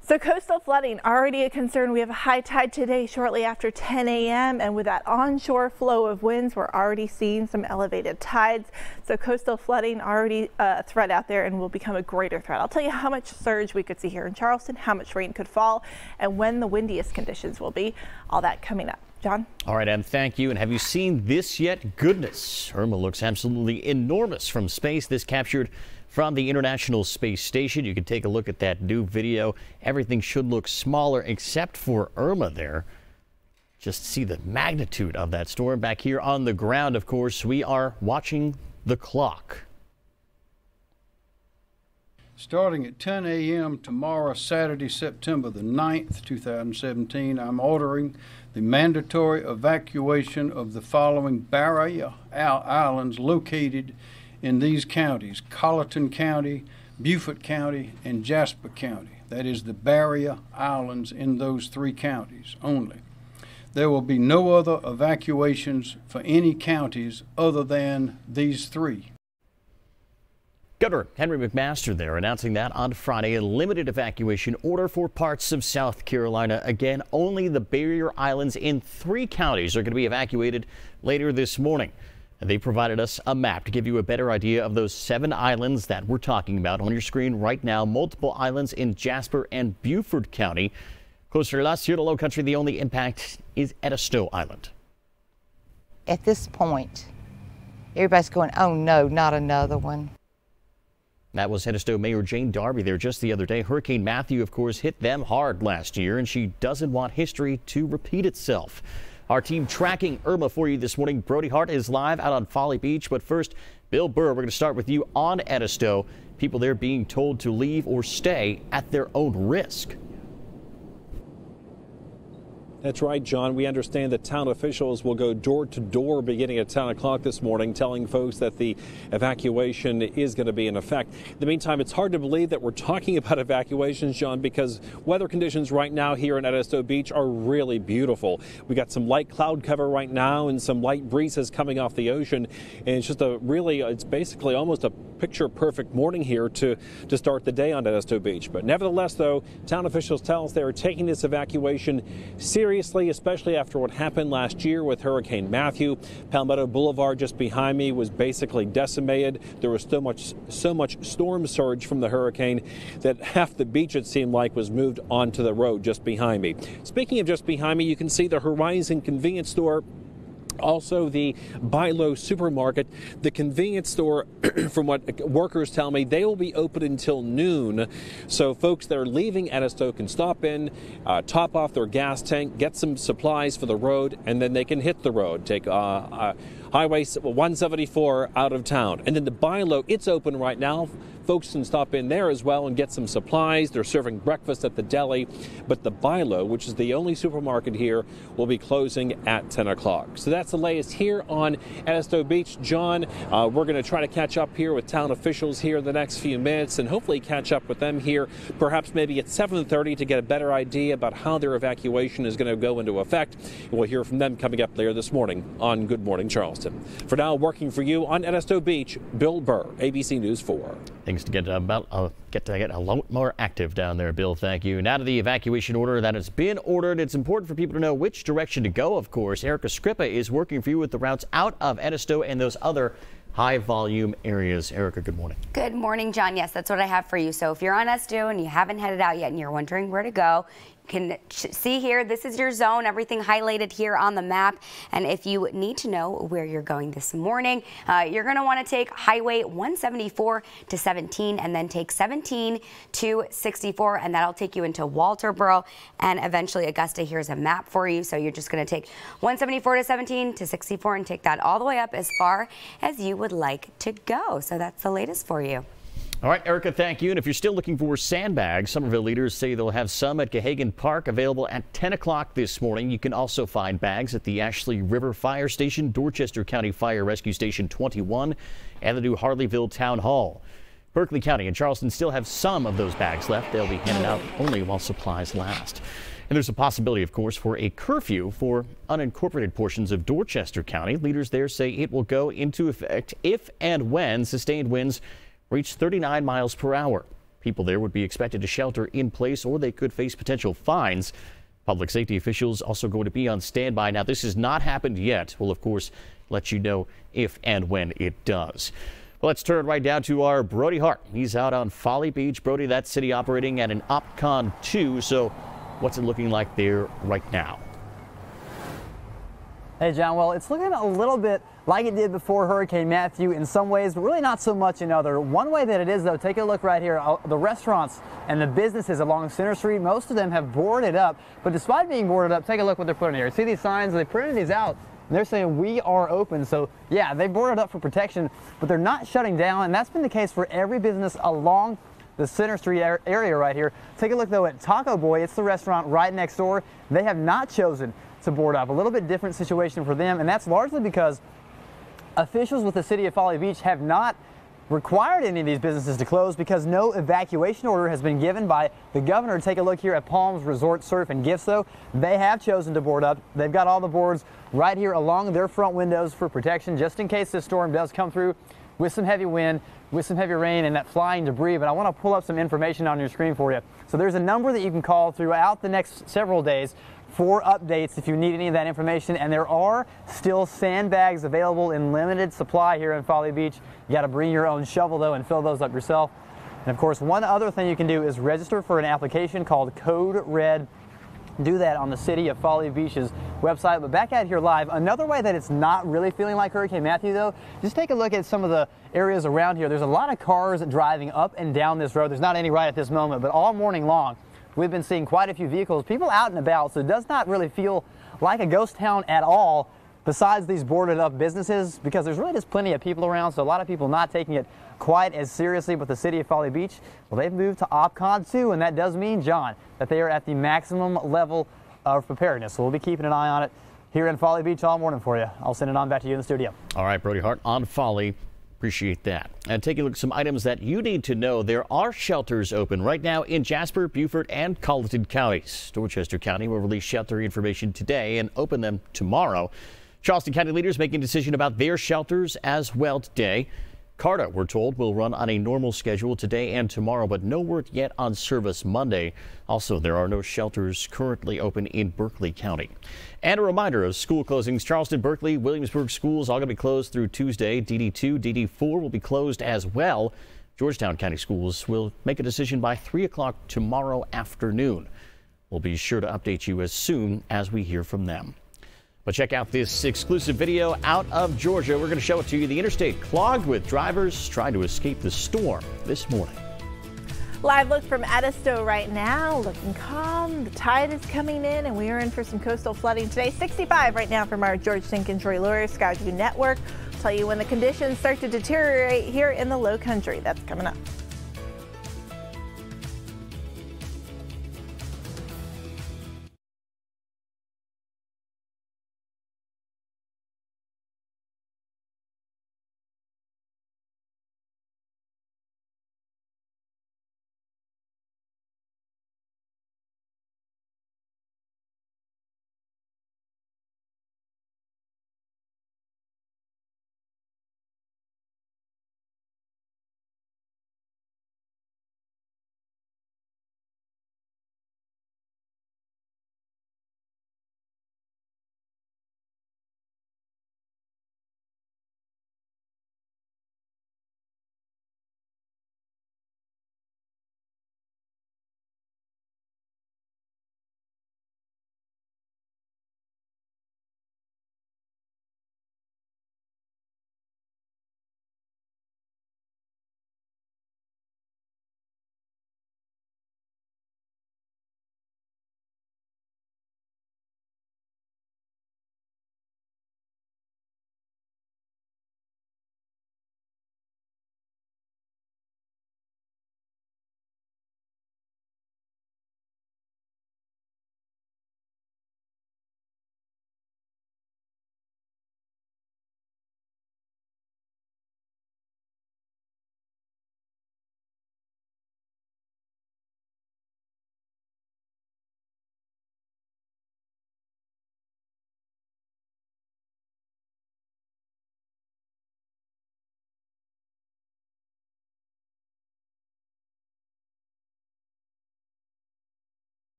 So coastal flooding already a concern. We have a high tide today shortly after 10 a.m. and with that onshore flow of winds, we're already seeing some elevated tides. So coastal flooding already a threat out there and will become a greater threat. I'll tell you how much surge we could see here in Charleston, how much rain could fall, and when the windiest conditions will be. All that coming up. John? All right, Em, thank you. And have you seen this yet? Goodness, Irma looks absolutely enormous from space. This captured from the International Space Station. You can take a look at that new video. Everything should look smaller except for Irma there. Just see the magnitude of that storm. Back here on the ground, of course, we are watching the clock. Starting at 10 a.m. tomorrow, Saturday, September the 9th, 2017, I'm ordering the mandatory evacuation of the following barrier islands located in these counties: Colleton County, Beaufort County, and Jasper County. That is the barrier islands in those three counties only. There will be no other evacuations for any counties other than these three. Governor Henry McMaster there announcing that on Friday, a limited evacuation order for parts of South Carolina. Again, only the barrier islands in 3 counties are going to be evacuated later this morning. And they provided us a map to give you a better idea of those 7 islands that we're talking about on your screen right now. Multiple islands in Jasper and Beaufort County. Closer to us here to Low Country, the only impact is Edisto Island. At this point, everybody's going, oh no, not another one. That was Edisto Mayor Jane Darby there just the other day. Hurricane Matthew, of course, hit them hard last year, and she doesn't want history to repeat itself. Our team tracking Irma for you this morning. Brody Hart is live out on Folly Beach. But first, Bill Burr, we're going to start with you on Edisto. People there being told to leave or stay at their own risk. That's right, John. We understand that town officials will go door to door beginning at 10 o'clock this morning, telling folks that the evacuation is going to be in effect. In the meantime, it's hard to believe that we're talking about evacuations, John, because weather conditions right now here in Edisto Beach are really beautiful. We got some light cloud cover right now and some light breezes coming off the ocean. And it's just it's basically almost a picture perfect morning here to start the day on Edisto Beach. But nevertheless, though, town officials tell us they are taking this evacuation seriously, especially after what happened last year with Hurricane Matthew. Palmetto Boulevard just behind me was basically decimated. There was so much storm surge from the hurricane that half the beach, it seemed like, was moved onto the road just behind me. Speaking of just behind me, you can see the Horizon convenience store. Also, the Bi-Lo supermarket. The convenience store, from what workers tell me, they will be open until noon. So folks that are leaving Edisto can stop in, top off their gas tank, get some supplies for the road, and then they can hit the road, take Highway 174 out of town. And then the Bi-Lo, it's open right now. Folks can stop in there as well and get some supplies. They're serving breakfast at the deli. But the Bi-Lo, which is the only supermarket here, will be closing at 10 o'clock. So that's the latest here on Edisto Beach. John, we're going to try to catch up here with town officials here in the next few minutes and hopefully catch up with them here perhaps maybe at 7:30 to get a better idea about how their evacuation is going to go into effect. We'll hear from them coming up later this morning on Good Morning Charleston. For now, working for you on Edisto Beach, Bill Burr, ABC News 4. Things to get a lot more active down there, Bill. Thank you. Now to the evacuation order that has been ordered. It's important for people to know which direction to go, of course. Erica Scrippa is working for you with the routes out of Edisto and those other high volume areas. Erica, good morning. Good morning, John. Yes, that's what I have for you. So if you're on Edisto and you haven't headed out yet and you're wondering where to go, can see here, this is your zone, everything highlighted here on the map. And if you need to know where you're going this morning, you're going to want to take Highway 174 to 17 and then take 17 to 64, and that'll take you into Walterboro and eventually Augusta. Here's a map for you. So you're just going to take 174 to 17 to 64 and take that all the way up as far as you would like to go. So that's the latest for you. All right, Erica, thank you. And if you're still looking for sandbags, Somerville leaders say they'll have some at Gahagan Park available at 10 o'clock this morning. You can also find bags at the Ashley River Fire Station, Dorchester County Fire Rescue Station 21, and the new Harleyville Town Hall. Berkeley County and Charleston still have some of those bags left. They'll be handed out only while supplies last. And there's a possibility, of course, for a curfew for unincorporated portions of Dorchester County. Leaders there say it will go into effect if and when sustained winds reach 39 miles per hour. People there would be expected to shelter in place or they could face potential fines. Public safety officials also going to be on standby. Now, this has not happened yet. We'll, of course, let you know if and when it does. Well, let's turn right down to our Brody Hart. He's out on Folly Beach. Brody, that city operating at an OPCON 2. So what's it looking like there right now? Hey, John. Well, it's looking a little bit like it did before Hurricane Matthew in some ways, but really not so much in other. One way that it is, though, take a look right here. The restaurants and the businesses along Center Street, most of them have boarded up. But despite being boarded up, take a look what they're putting here. See these signs? They printed these out. And they're saying we are open. So yeah, they boarded up for protection, but they're not shutting down. And that's been the case for every business along the Center Street area right here. Take a look though at Taco Boy. It's the restaurant right next door. They have not chosen to board up. A little bit different situation for them, and that's largely because officials with the city of Folly Beach have not required any of these businesses to close because no evacuation order has been given by the governor. Take a look here at Palms Resort Surf and Gifts though. They have chosen to board up. They've got all the boards right here along their front windows for protection just in case this storm does come through with some heavy wind, with some heavy rain and that flying debris. But I want to pull up some information on your screen for you. So there's a number that you can call throughout the next several days for updates if you need any of that information. And there are still sandbags available in limited supply here in Folly Beach. You got to bring your own shovel though and fill those up yourself. And of course, one other thing you can do is register for an application called Code Red. Do that on the City of Folly Beach's website. But back out here live, another way that it's not really feeling like Hurricane Matthew though, just take a look at some of the areas around here. There's a lot of cars driving up and down this road. There's not any right at this moment, but all morning long, we've been seeing quite a few vehicles, people out and about, so it does not really feel like a ghost town at all besides these boarded up businesses because there's really just plenty of people around, so a lot of people not taking it quite as seriously. But the City of Folly Beach, well, they've moved to OPCON 2, and that does mean, John, that they are at the maximum level of preparedness. So we'll be keeping an eye on it here in Folly Beach all morning for you. I'll send it on back to you in the studio. All right, Brody Hart on Folly. Appreciate that. And taking a look at some items that you need to know. There are shelters open right now in Jasper, Beaufort, and Colleton counties. Dorchester County will release shelter information today and open them tomorrow. Charleston County leaders making a decision about their shelters as well today. Carta, we're told, will run on a normal schedule today and tomorrow, but no word yet on service Monday. Also, there are no shelters currently open in Berkeley County. And a reminder of school closings. Charleston, Berkeley, Williamsburg schools all going to be closed through Tuesday. DD2, DD4 will be closed as well. Georgetown County schools will make a decision by 3 o'clock tomorrow afternoon. We'll be sure to update you as soon as we hear from them. But check out this exclusive video out of Georgia. We're going to show it to you. The interstate clogged with drivers trying to escape the storm this morning. Live look from Edisto right now, looking calm. The tide is coming in, and we are in for some coastal flooding today. 65 right now from our George Sink and Troy Lure Skyview Network. I'll tell you when the conditions start to deteriorate here in the Low Country. That's coming up.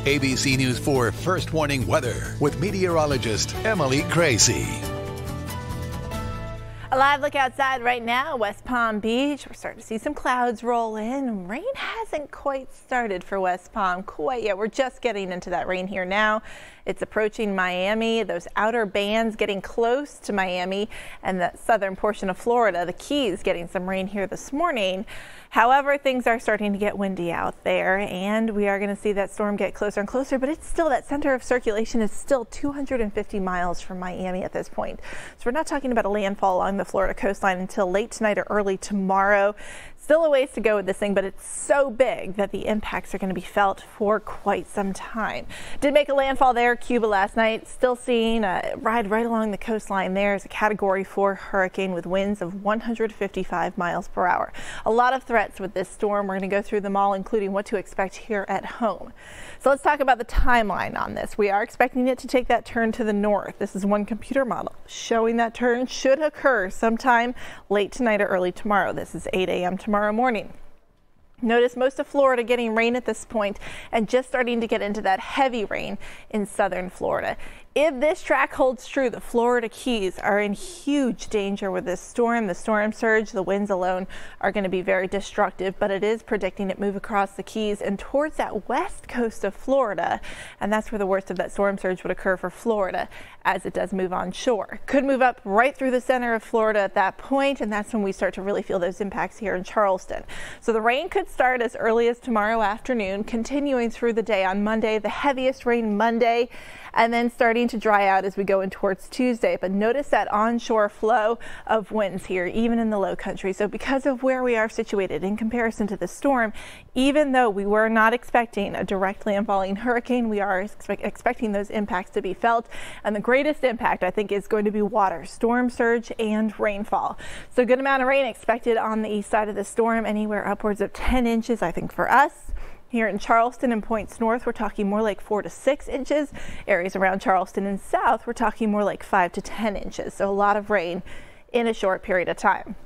ABC News 4 First Warning Weather with meteorologist Emily Gracie. A live look outside right now, West Palm Beach. We're starting to see some clouds roll in. Rain hasn't quite started for West Palm quite yet. We're just getting into that rain here now. It's approaching Miami, those outer bands getting close to Miami and the southern portion of Florida. The Keys getting some rain here this morning. However, things are starting to get windy out there, and we are going to see that storm get closer and closer, but it's still, that center of circulation is still 250 miles from Miami at this point. So we're not talking about a landfall along the Florida coastline until late tonight or early tomorrow. Still a ways to go with this thing, but it's so big that the impacts are going to be felt for quite some time. Did make a landfall there, Cuba, last night. Still seeing a ride right along the coastline there as a Category 4 hurricane with winds of 155 miles per hour. A lot of threats with this storm. We're going to go through them all, including what to expect here at home. So let's talk about the timeline on this. We are expecting it to take that turn to the north. This is one computer model showing that turn should occur sometime late tonight or early tomorrow. This is 8 a.m. tomorrow morning. Notice most of Florida getting rain at this point and just starting to get into that heavy rain in southern Florida. If this track holds true, the Florida Keys are in huge danger with this storm. The storm surge, the winds alone are going to be very destructive, but it is predicting it move across the Keys and towards that west coast of Florida. And that's where the worst of that storm surge would occur for Florida as it does move on shore. Could move up right through the center of Florida at that point, and that's when we start to really feel those impacts here in Charleston. So the rain could start as early as tomorrow afternoon, continuing through the day on Monday, the heaviest rain Monday, and then starting to dry out as we go in towards Tuesday. But notice that onshore flow of winds here, even in the low country. So because of where we are situated in comparison to the storm, even though we were not expecting a direct landfalling hurricane, we are expecting those impacts to be felt. And the greatest impact, I think, is going to be water, storm surge, and rainfall. So a good amount of rain expected on the east side of the storm, anywhere upwards of 10 inches, I think, for us. Here in Charleston and points north, we're talking more like 4 to 6 inches. Areas around Charleston and south, we're talking more like 5 to 10 inches. So a lot of rain in a short period of time.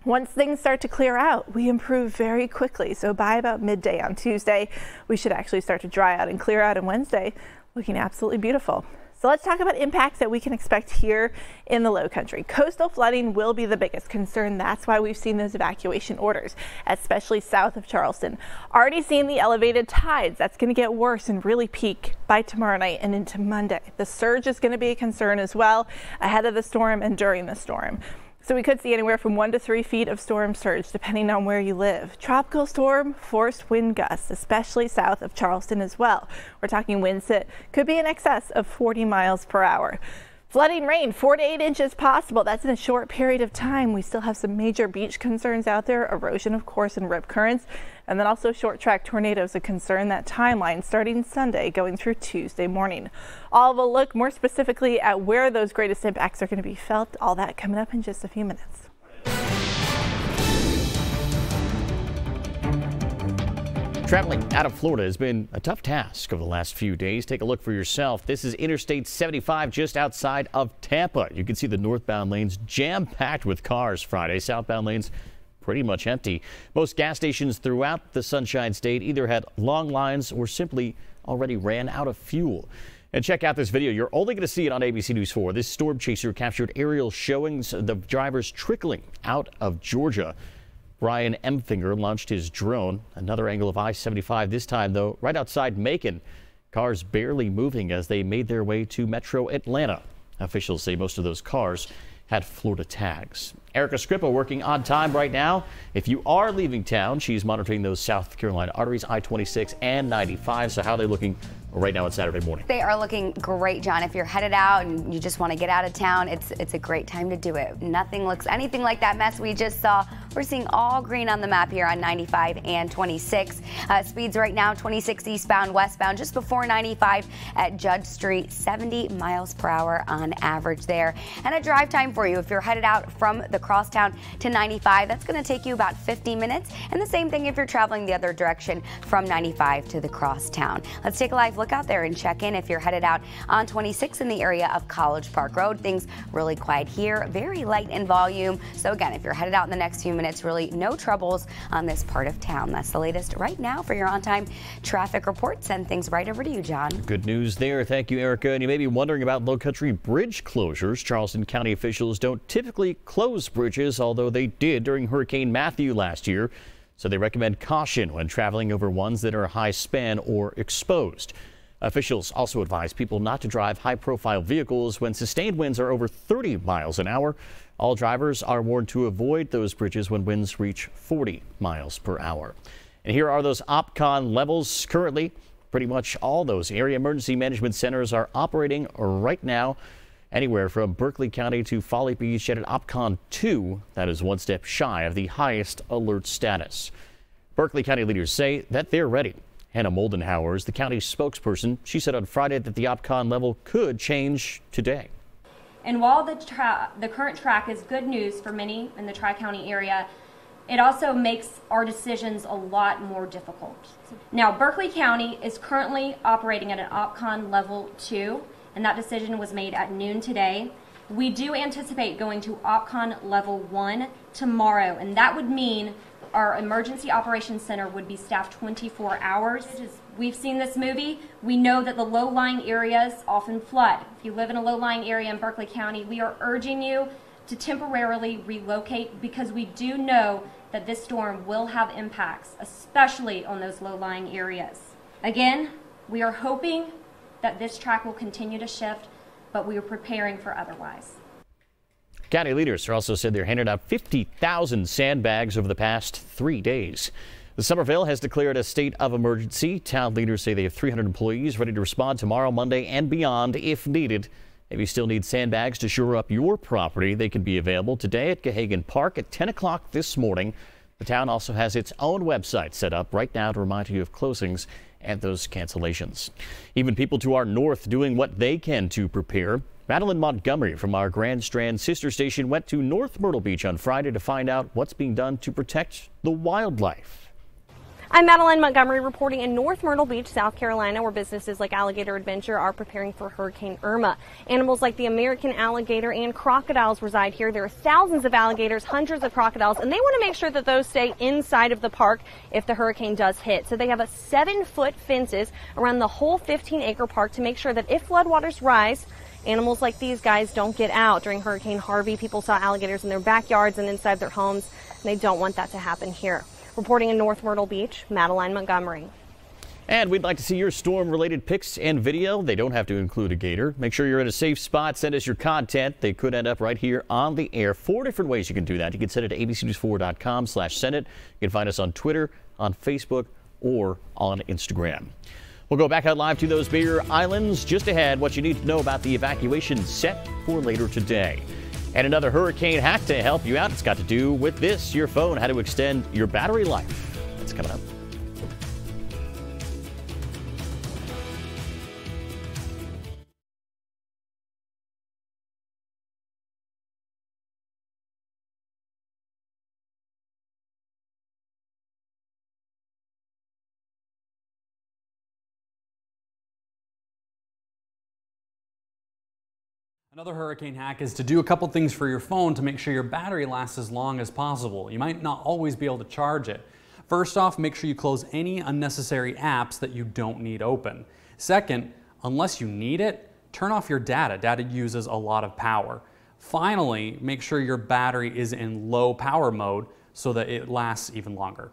Once things start to clear out, we improve very quickly. So by about midday on Tuesday, we should actually start to dry out and clear out, and Wednesday looking absolutely beautiful. So let's talk about impacts that we can expect here in the low country. Coastal flooding will be the biggest concern. That's why we've seen those evacuation orders, especially south of Charleston. Already seeing the elevated tides. That's going to get worse and really peak by tomorrow night and into Monday. The surge is going to be a concern as well ahead of the storm and during the storm. So we could see anywhere from 1 to 3 feet of storm surge depending on where you live. Tropical storm force wind gusts, especially south of Charleston as well. We're talking winds that could be in excess of 40 miles per hour. Flooding rain, 4 to 8 inches possible. That's in a short period of time. We still have some major beach concerns out there, erosion, of course, and rip currents. And then also short track tornadoes, a concern. That timeline starting Sunday going through Tuesday morning. All will look more specifically at where those greatest impacts are going to be felt. All that coming up in just a few minutes. Traveling out of Florida has been a tough task over the last few days. Take a look for yourself. This is Interstate 75 just outside of Tampa. You can see the northbound lanes jam-packed with cars Friday. Southbound lanes pretty much empty. Most gas stations throughout the Sunshine State either had long lines or simply already ran out of fuel. And check out this video. You're only going to see it on ABC News 4. This storm chaser captured aerial showings of the drivers trickling out of Georgia. Brian Emfinger launched his drone. Another angle of I-75, this time, though, right outside Macon. Cars barely moving as they made their way to Metro Atlanta. Officials say most of those cars had Florida tags. Erica Scrippa working on time right now. If you are leaving town, she's monitoring those South Carolina arteries, I-26 and 95. So how are they looking right now on Saturday morning? They are looking great, John. If you're headed out and you just want to get out of town, it's a great time to do it. Nothing looks anything like that mess we just saw. We're seeing all green on the map here on 95 and 26. Speeds right now, 26 eastbound, westbound, just before 95 at Judge Street, 70 miles per hour on average there. And a drive time for you if you're headed out from the crosstown to 95, that's going to take you about 50 minutes. And the same thing if you're traveling the other direction from 95 to the crosstown. Let's take a live look out there and check in if you're headed out on 26 in the area of College Park Road. Things really quiet here, very light in volume. So again, if you're headed out in the next few minutes, minutes. Really no troubles on this part of town. That's the latest right now for your on-time traffic report. Send things right over to you, John. Good news there. Thank you, Erica. And you may be wondering about Low Country bridge closures. Charleston County officials don't typically close bridges, although they did during Hurricane Matthew last year. So they recommend caution when traveling over ones that are high span or exposed. Officials also advise people not to drive high-profile vehicles when sustained winds are over 30 miles an hour. All drivers are warned to avoid those bridges when winds reach 40 miles per hour. And here are those OPCON levels currently. Pretty much all those area emergency management centers are operating right now, anywhere from Berkeley County to Folly Beach at an OPCON 2. That is one step shy of the highest alert status. Berkeley County leaders say that they're ready. Hannah Moldenhauer is the county's spokesperson. She said on Friday that the OPCON level could change today. And while the current track is good news for many in the Tri-County area, it also makes our decisions a lot more difficult. Now, Berkeley County is currently operating at an OPCON level 2, and that decision was made at noon today. We do anticipate going to OPCON level 1 tomorrow, and that would mean our emergency operations center would be staffed 24 hours. We've seen this movie. We know that the low-lying areas often flood. If you live in a low-lying area in Berkeley County, we are urging you to temporarily relocate because we do know that this storm will have impacts, especially on those low-lying areas. Again, we are hoping that this track will continue to shift, but we are preparing for otherwise. County leaders also said they're handing out 50,000 sandbags over the past 3 days. The Somerville has declared a state of emergency. Town leaders say they have 300 employees ready to respond tomorrow, Monday, and beyond if needed. If you still need sandbags to shore up your property, they can be available today at Gahagan Park at 10 o'clock this morning. The town also has its own website set up right now to remind you of closings and those cancellations. Even people to our north doing what they can to prepare. Madeline Montgomery from our Grand Strand sister station went to North Myrtle Beach on Friday to find out what's being done to protect the wildlife. I'm Madeline Montgomery reporting in North Myrtle Beach, South Carolina, where businesses like Alligator Adventure are preparing for Hurricane Irma. Animals like the American alligator and crocodiles reside here. There are thousands of alligators, hundreds of crocodiles, and they want to make sure that those stay inside of the park if the hurricane does hit. So they have 7-foot fences around the whole 15-acre park to make sure that if floodwaters rise, animals like these guys don't get out. During Hurricane Harvey, people saw alligators in their backyards and inside their homes, and they don't want that to happen here. Reporting in North Myrtle Beach, Madeline Montgomery. And we'd like to see your storm-related pics and video. They don't have to include a gator. Make sure you're in a safe spot. Send us your content. They could end up right here on the air. 4 different ways you can do that. You can send it to abcnews4.com/send it. You can find us on Twitter, on Facebook, or on Instagram. We'll go back out live to those barrier islands. Just ahead, what you need to know about the evacuation set for later today. And another hurricane hack to help you out. It's got to do with this, your phone, how to extend your battery life. That's coming up. Another hurricane hack is to do a couple things for your phone to make sure your battery lasts as long as possible. You might not always be able to charge it. First off, make sure you close any unnecessary apps that you don't need open. Second, unless you need it, turn off your data. Data uses a lot of power. Finally, make sure your battery is in low power mode so that it lasts even longer.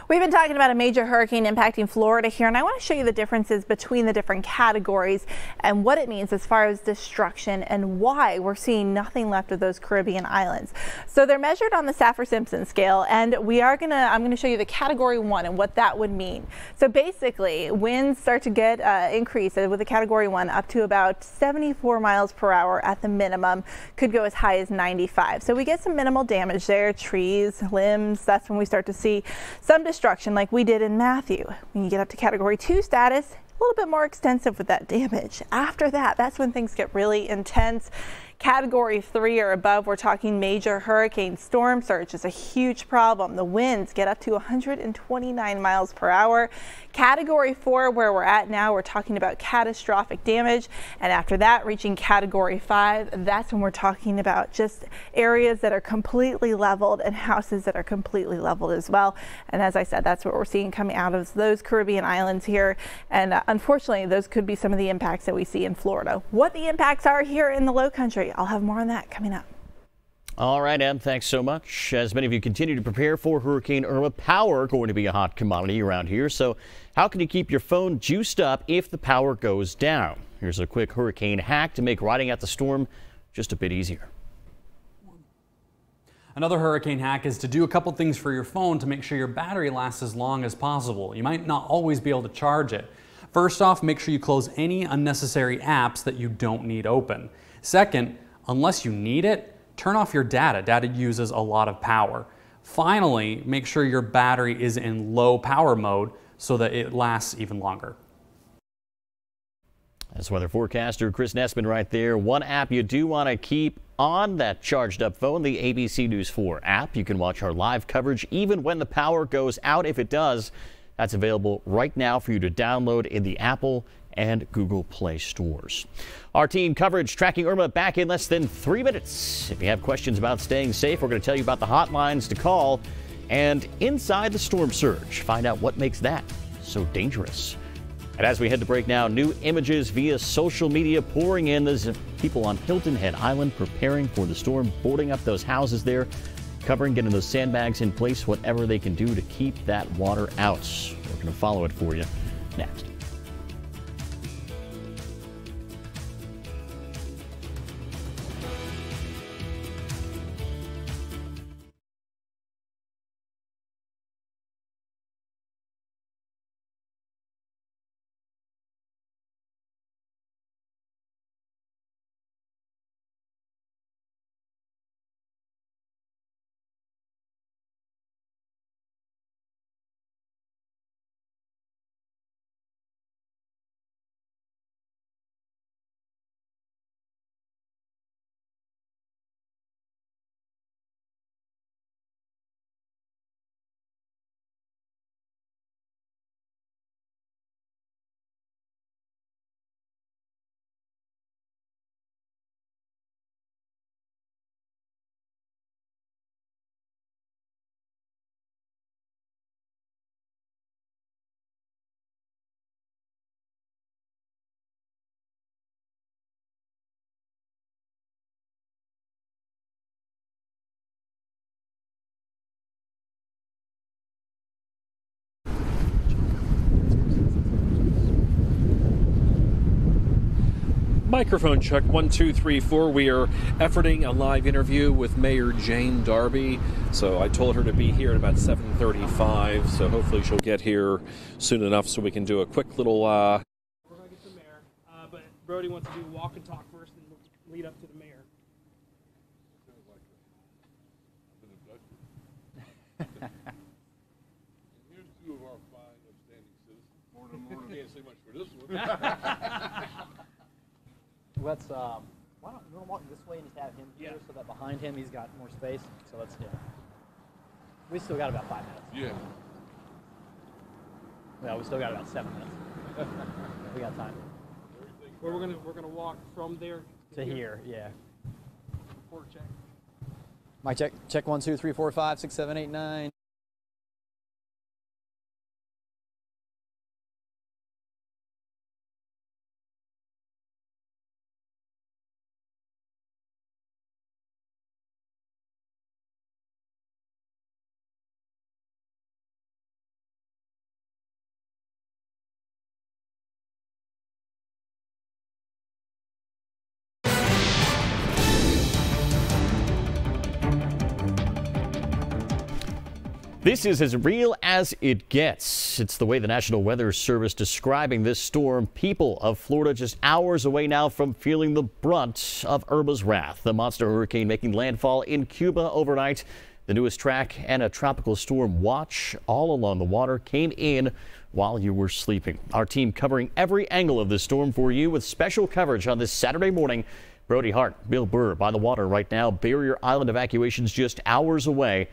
We've been talking about a major hurricane impacting Florida here, and I want to show you the differences between the different categories and what it means as far as destruction and why we're seeing nothing left of those Caribbean islands. So they're measured on the Saffir-Simpson scale, and I'm going to show you the category 1 and what that would mean. So basically, winds start to get increased with the category 1 up to about 74 miles per hour at the minimum, could go as high as 95. So we get some minimal damage there, trees, limbs. That's when we start to see some destruction like we did in Matthew. When you get up to category 2 status, a little bit more extensive with that damage. After that, that's when things get really intense. Category 3 or above, we're talking major hurricane. Storm surge is a huge problem. The winds get up to 129 miles per hour. Category 4, where we're at now, we're talking about catastrophic damage. And after that, reaching category 5, that's when we're talking about just areas that are completely leveled and houses that are completely leveled as well. And as I said, that's what we're seeing coming out of those Caribbean islands here. And unfortunately, those could be some of the impacts that we see in Florida. What the impacts are here in the Low Country, I'll have more on that coming up. All right, Em, thanks so much. As many of you continue to prepare for Hurricane Irma, power going to be a hot commodity around here. So how can you keep your phone juiced up if the power goes down? Here's a quick hurricane hack to make riding out the storm just a bit easier. Another hurricane hack is to do a couple things for your phone to make sure your battery lasts as long as possible. You might not always be able to charge it. First off, make sure you close any unnecessary apps that you don't need open. Second, unless you need it, turn off your data. Data uses a lot of power. Finally, make sure your battery is in low power mode so that it lasts even longer. That's weather forecaster Chris Nessman right there. One app you do want to keep on that charged up phone, the ABC News 4 app. You can watch our live coverage even when the power goes out. If it does, that's available right now for you to download in the Apple and Google Play stores. Our team coverage tracking Irma back in less than 3 minutes. If you have questions about staying safe, we're going to tell you about the hotlines to call and inside the storm surge. Find out what makes that so dangerous. And as we head to break now, new images via social media pouring in. There's people on Hilton Head Island preparing for the storm, boarding up those houses there, covering, getting those sandbags in place, whatever they can do to keep that water out. We're going to follow it for you next. Microphone check 1, 2, 3, 4. We are efforting a live interview with Mayor Jane Darby. So I told her to be here at about 7:35. So hopefully she'll get here soon enough so we can do a quick little. We're going to get the mayor, but Brody wants to do walk and talk first and lead up to the mayor. Here's two of our fine, upstanding citizens. Morning, morning. Can't say much for this one. Let's, why don't you want to walk this way and just have him here so that behind him he's got more space. So let's, we still got about 5 minutes. Yeah. Well, we still got about 7 minutes. We got time. Well, we're gonna walk from there to here. Yeah. Report check. Mic check. Check 1, 2, 3, 4, 5, 6, 7, 8, 9. This is as real as it gets. It's the way the National Weather Service describing this storm. People of Florida just hours away now from feeling the brunt of Irma's wrath. The monster hurricane making landfall in Cuba overnight. The newest track and a tropical storm watch all along the water came in while you were sleeping. Our team covering every angle of this storm for you with special coverage on this Saturday morning. Brody Hart, Bill Burr by the water right now. Barrier Island evacuations just hours away.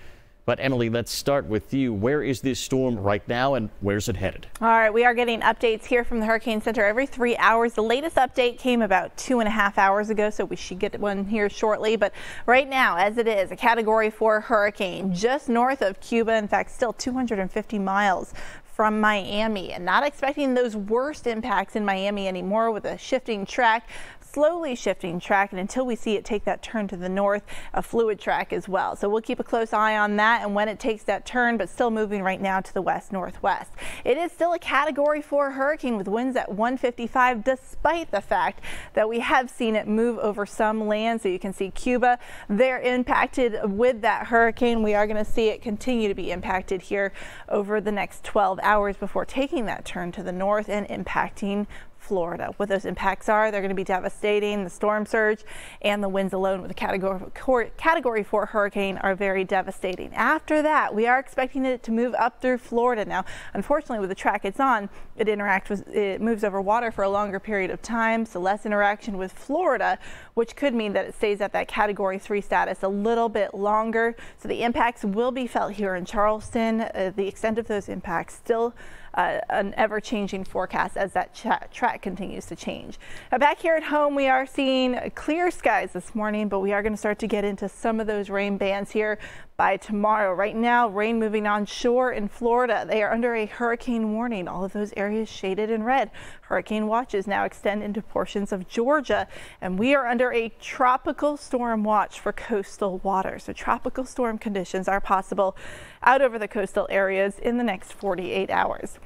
But Emily, let's start with you. Where is this storm right now and where's it headed? All right, we are getting updates here from the Hurricane Center every 3 hours. The latest update came about 2.5 hours ago, so we should get one here shortly. But right now, as it is, a Category 4 hurricane just north of Cuba. In fact, still 250 miles from Miami, and not expecting those worst impacts in Miami anymore with a shifting track. Slowly shifting track, and until we see it take that turn to the north, a fluid track as well. So we'll keep a close eye on that and when it takes that turn, but still moving right now to the west northwest. It is still a Category 4 hurricane with winds at 155, despite the fact that we have seen it move over some land. So you can see Cuba, they're impacted with that hurricane. We are going to see it continue to be impacted here over the next 12 hours before taking that turn to the north and impacting Florida. What those impacts are, they're going to be devastating. The storm surge and the winds alone with a Category 4 hurricane are very devastating. After that, we are expecting it to move up through Florida. Now, unfortunately, with the track it's on, it moves over water for a longer period of time, so less interaction with Florida, which could mean that it stays at that Category 3 status a little bit longer. So the impacts will be felt here in Charleston. The extent of those impacts still an ever-changing forecast as that track continues to change. Now back here at home, we are seeing clear skies this morning, but we are going to start to get into some of those rain bands here by tomorrow. Right now, rain moving on shore in Florida. They are under a hurricane warning. All of those areas shaded in red. Hurricane watches now extend into portions of Georgia, and we are under a tropical storm watch for coastal waters. So tropical storm conditions are possible out over the coastal areas in the next 48 hours.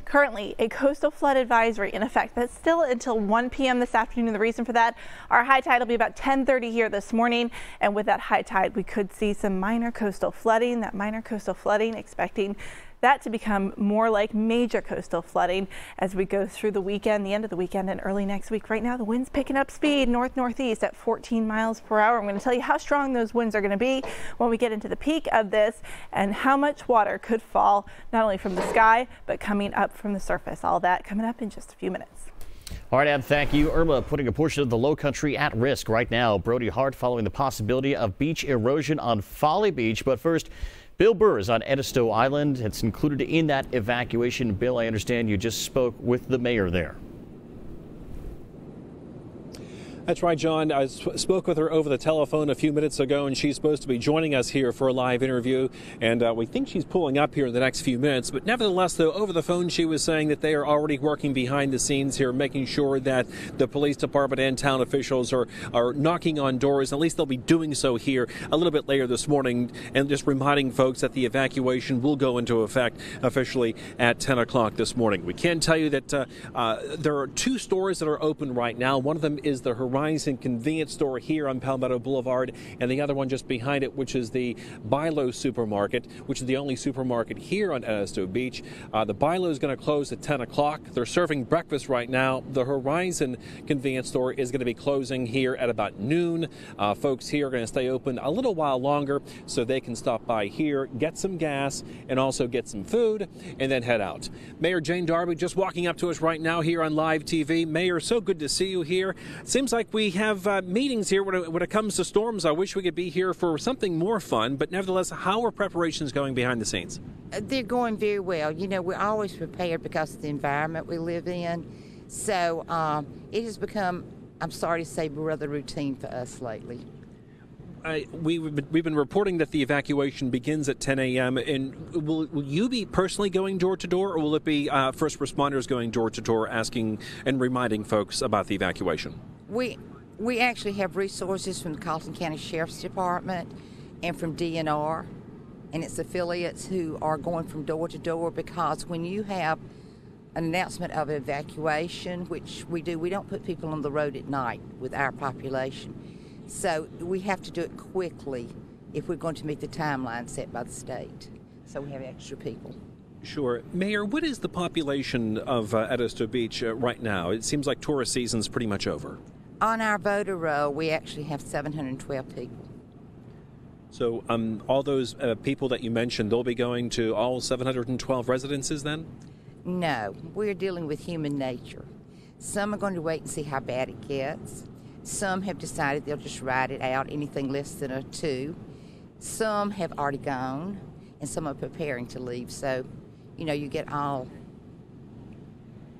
Currently, a coastal flood advisory in effect. That's still until 1 p.m. this afternoon. The reason for that, our high tide will be about 10:30 here this morning. And with that high tide, we could see some minor coastal flooding. That minor coastal flooding, expecting that to become more like major coastal flooding as we go through the weekend, the end of the weekend and early next week. Right now, the wind's picking up speed north-northeast at 14 miles per hour. I'm going to tell you how strong those winds are going to be when we get into the peak of this and how much water could fall not only from the sky, but coming up from the surface. All that coming up in just a few minutes. All right, Ab, thank you. Irma putting a portion of the low country at risk right now. Brody Hart following the possibility of beach erosion on Folly Beach. But first, Bill Burr is on Edisto Island. It's included in that evacuation. Bill, I understand you just spoke with the mayor there. That's right, John. I spoke with her over the telephone a few minutes ago, and she's supposed to be joining us here for a live interview. And we think she's pulling up here in the next few minutes. But nevertheless, though, over the phone, she was saying that they are already working behind the scenes here, making sure that the police department and town officials are knocking on doors. At least they'll be doing so here a little bit later this morning, and just reminding folks that the evacuation will go into effect officially at 10 o'clock this morning. We can tell you that there are two stores that are open right now. One of them is the Horizon convenience store here on Palmetto Boulevard, and the other one just behind it, which is the Bilo supermarket, which is the only supermarket here on Edisto Beach. The Bilo is going to close at 10 o'clock. They're serving breakfast right now. The Horizon convenience store is going to be closing here at about noon. Folks here are going to stay open a little while longer so they can stop by here, get some gas, and also get some food, and then head out. Mayor Jane Darby just walking up to us right now here on live TV. Mayor, so good to see you here. Seems like we have meetings here when it comes to storms. I wish we could be here for something more fun, but nevertheless, how are preparations going behind the scenes? They're going very well. You know, we're always prepared because of the environment we live in. So it has become, I'm sorry to say, rather routine for us lately. We've been reporting that the evacuation begins at 10 a.m. And will you be personally going door to door, or will it be first responders going door to door asking and reminding folks about the evacuation? We actually have resources from the Colleton County Sheriff's Department and from DNR and its affiliates who are going from door to door, because when you have an announcement of evacuation, which we do, we don't put people on the road at night with our population. So we have to do it quickly if we're going to meet the timeline set by the state. so we have extra people. Sure. Mayor, what is the population of Edisto Beach right now? It seems like tourist season's pretty much over. On our voter roll, we actually have 712 people. So all those people that you mentioned, they'll be going to all 712 residences then? No, we're dealing with human nature. Some are going to wait and see how bad it gets. Some have decided they'll just ride it out, anything less than a 2. Some have already gone, and some are preparing to leave. So, you know, you get all.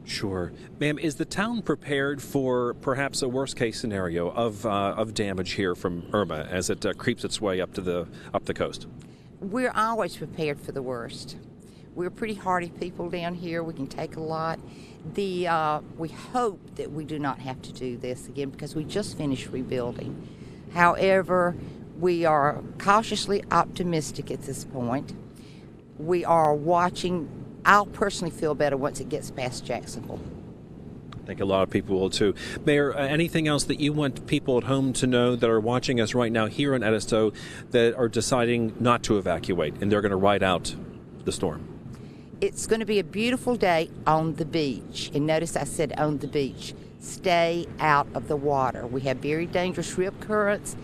Sure. Ma'am, is the town prepared for perhaps a worst-case scenario of damage here from Irma as it creeps its way up the coast? We're always prepared for the worst. We're pretty hardy people down here. We can take a lot. We hope that we do not have to do this again because we just finished rebuilding. However, we are cautiously optimistic at this point. We are watching. I'll personally feel better once it gets past Jacksonville. I think a lot of people will too. Mayor, anything else that you want people at home to know that are watching us right now here in Edisto that are deciding not to evacuate and they're going to ride out the storm? It's going to be a beautiful day on the beach. And notice I said on the beach. Stay out of the water. We have very dangerous rip currents,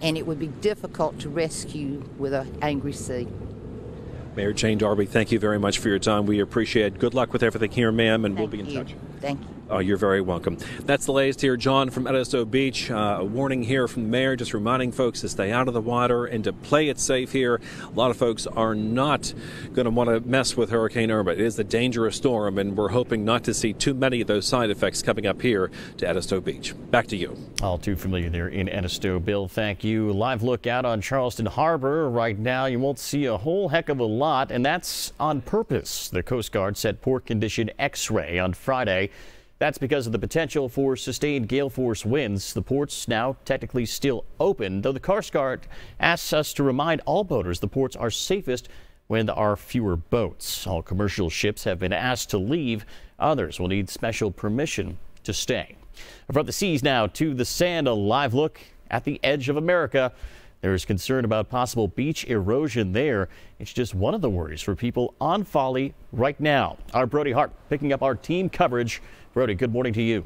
and it would be difficult to rescue with an angry sea. Mayor Jane Darby, thank you very much for your time. We appreciate it. Good luck with everything here, ma'am, and we'll be in touch. Thank you. Oh, you're very welcome. That's the latest here. John from Edisto Beach. A warning here from the mayor, just reminding folks to stay out of the water and to play it safe here. A lot of folks are not going to want to mess with Hurricane Irma. It is a dangerous storm, and we're hoping not to see too many of those side effects coming up here to Edisto Beach. Back to you. All too familiar there in Edisto. Bill, thank you. Live look out on Charleston Harbor. Right now, you won't see a whole heck of a lot, and that's on purpose. The Coast Guard said poor condition X-ray on Friday. That's because of the potential for sustained gale force winds. The port's now technically still open, though the Coast Guard asks us to remind all boaters the ports are safest when there are fewer boats. All commercial ships have been asked to leave. Others will need special permission to stay. From the seas now to the sand, a live look at the edge of America. There is concern about possible beach erosion there. It's just one of the worries for people on Folly right now. Our Brody Hart picking up our team coverage. Brody, good morning to you.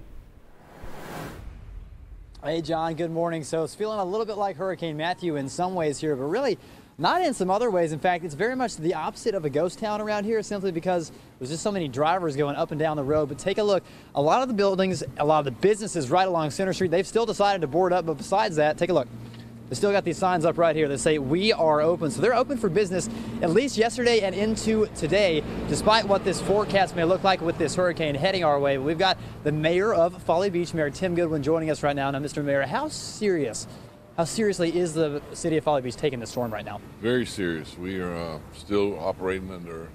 Hey, John, good morning. So it's feeling a little bit like Hurricane Matthew in some ways here, but really not in some other ways. In fact, it's very much the opposite of a ghost town around here, simply because there's just so many drivers going up and down the road. But take a look. A lot of the buildings, a lot of the businesses right along Center Street, they've still decided to board up. But besides that, take a look. They still got these signs up right here that say we are open. So they're open for business at least yesterday and into today, despite what this forecast may look like with this hurricane heading our way. We've got the mayor of Folly Beach, Mayor Tim Goodwin, joining us right now. Now, Mr. Mayor, how seriously is the city of Folly Beach taking the storm right now? Very serious. We are still operating under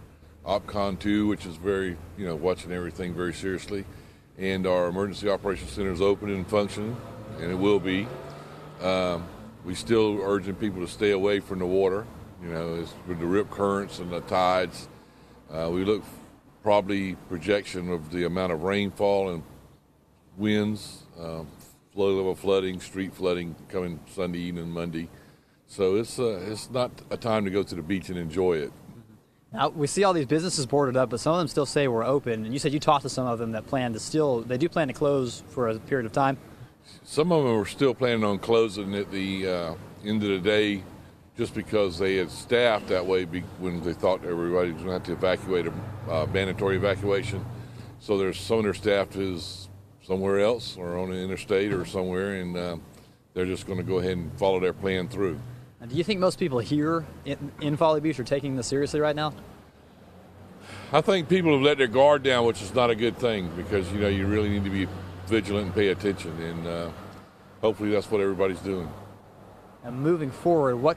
OPCON 2, which is very, watching everything very seriously. And our emergency operations center is open and functioning, and it will be. We still urging people to stay away from the water, with the rip currents and the tides. We look probably projection of the amount of rainfall and winds, flow level flooding, street flooding coming Sunday evening, Monday. So it's not a time to go to the beach and enjoy it. Now, we see all these businesses boarded up, but some of them still say we're open. And you said you talked to some of them that they do plan to close for a period of time. Some of them are still planning on closing at the end of the day just because they had staffed that way when they thought everybody was going to have to evacuate, a mandatory evacuation. So there's some of their staff is somewhere else or on the interstate or somewhere, and they're just going to go ahead and follow their plan through. Now, do you think most people here in Folly Beach are taking this seriously right now? I think people have let their guard down, which is not a good thing because, you really need to be vigilant and pay attention, and hopefully that's what everybody's doing. And moving forward, what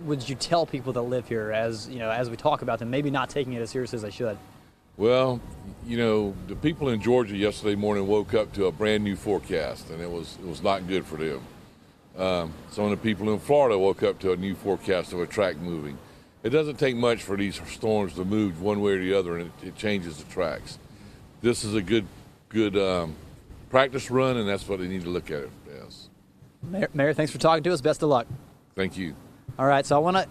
would you tell people that live here as we talk about them maybe not taking it as seriously as they should? Well, the people in Georgia yesterday morning woke up to a brand new forecast, and it was not good for them. Some of the people in Florida woke up to a new forecast of a track moving. It doesn't take much for these storms to move one way or the other, and it changes the tracks. This is a good practice run, and that's what they need to look at it as. Mayor, thanks for talking to us. Best of luck. Thank you. All right, so I want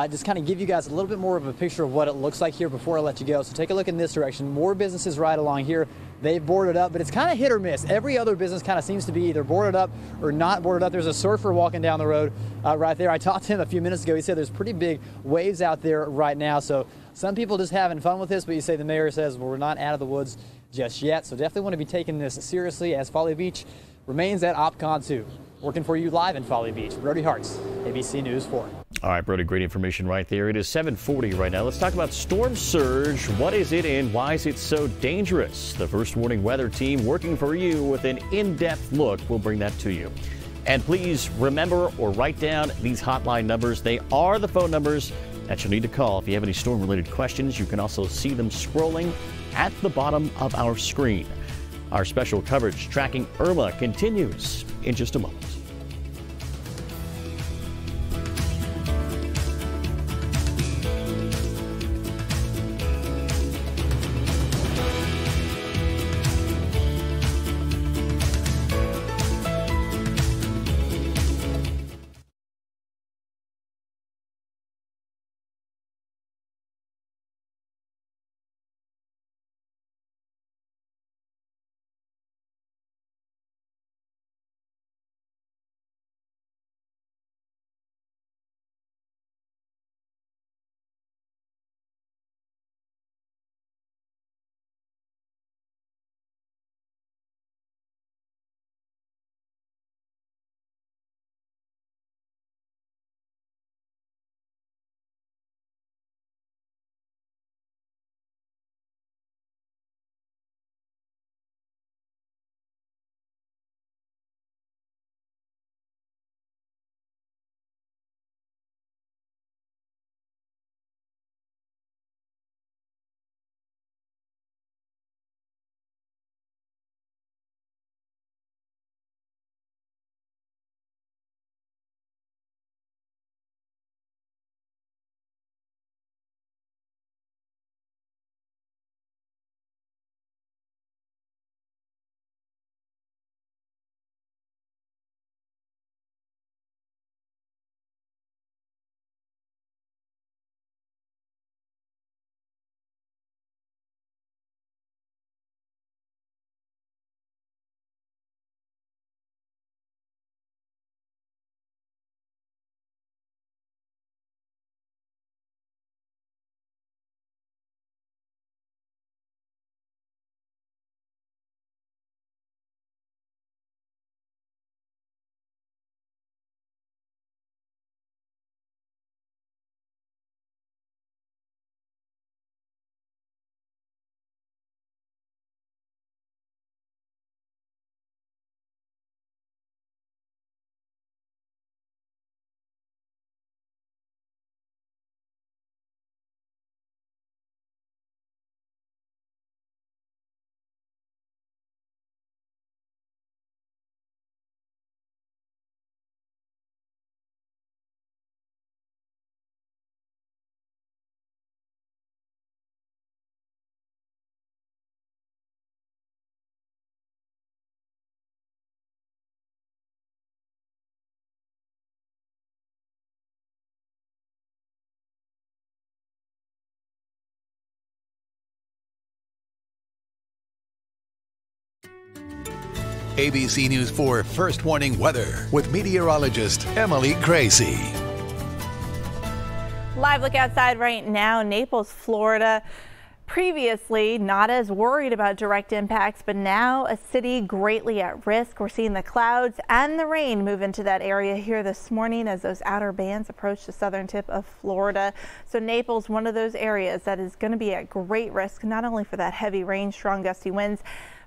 just kind of give you guys a little bit more of a picture of what it looks like here before I let you go. So take a look in this direction. More businesses right along here. They've boarded up, but it's kind of hit or miss. Every other business kind of seems to be either boarded up or not boarded up. There's a surfer walking down the road right there. I talked to him a few minutes ago. He said there's pretty big waves out there right now. So some people just having fun with this, but you say the mayor says, well, we're not out of the woods just yet. So definitely want to be taking this seriously as Folly Beach remains at OpCon 2. Working for you live in Folly Beach. Brody Hartz, ABC News 4. All right, Brody, great information right there. It is 7:40 right now. Let's talk about storm surge. What is it and why is it so dangerous? The First Warning Weather Team working for you with an in-depth look. We'll bring that to you. And please remember or write down these hotline numbers. They are the phone numbers that you'll need to call if you have any storm-related questions. You can also see them scrolling at the bottom of our screen. Our special coverage tracking Irma continues in just a moment. ABC News 4 First Warning Weather with meteorologist Emily Gracie. Live look outside right now, Naples, Florida. Previously not as worried about direct impacts, but now a city greatly at risk. We're seeing the clouds and the rain move into that area here this morning as those outer bands approach the southern tip of Florida. So Naples, one of those areas that is going to be at great risk, not only for that heavy rain, strong gusty winds,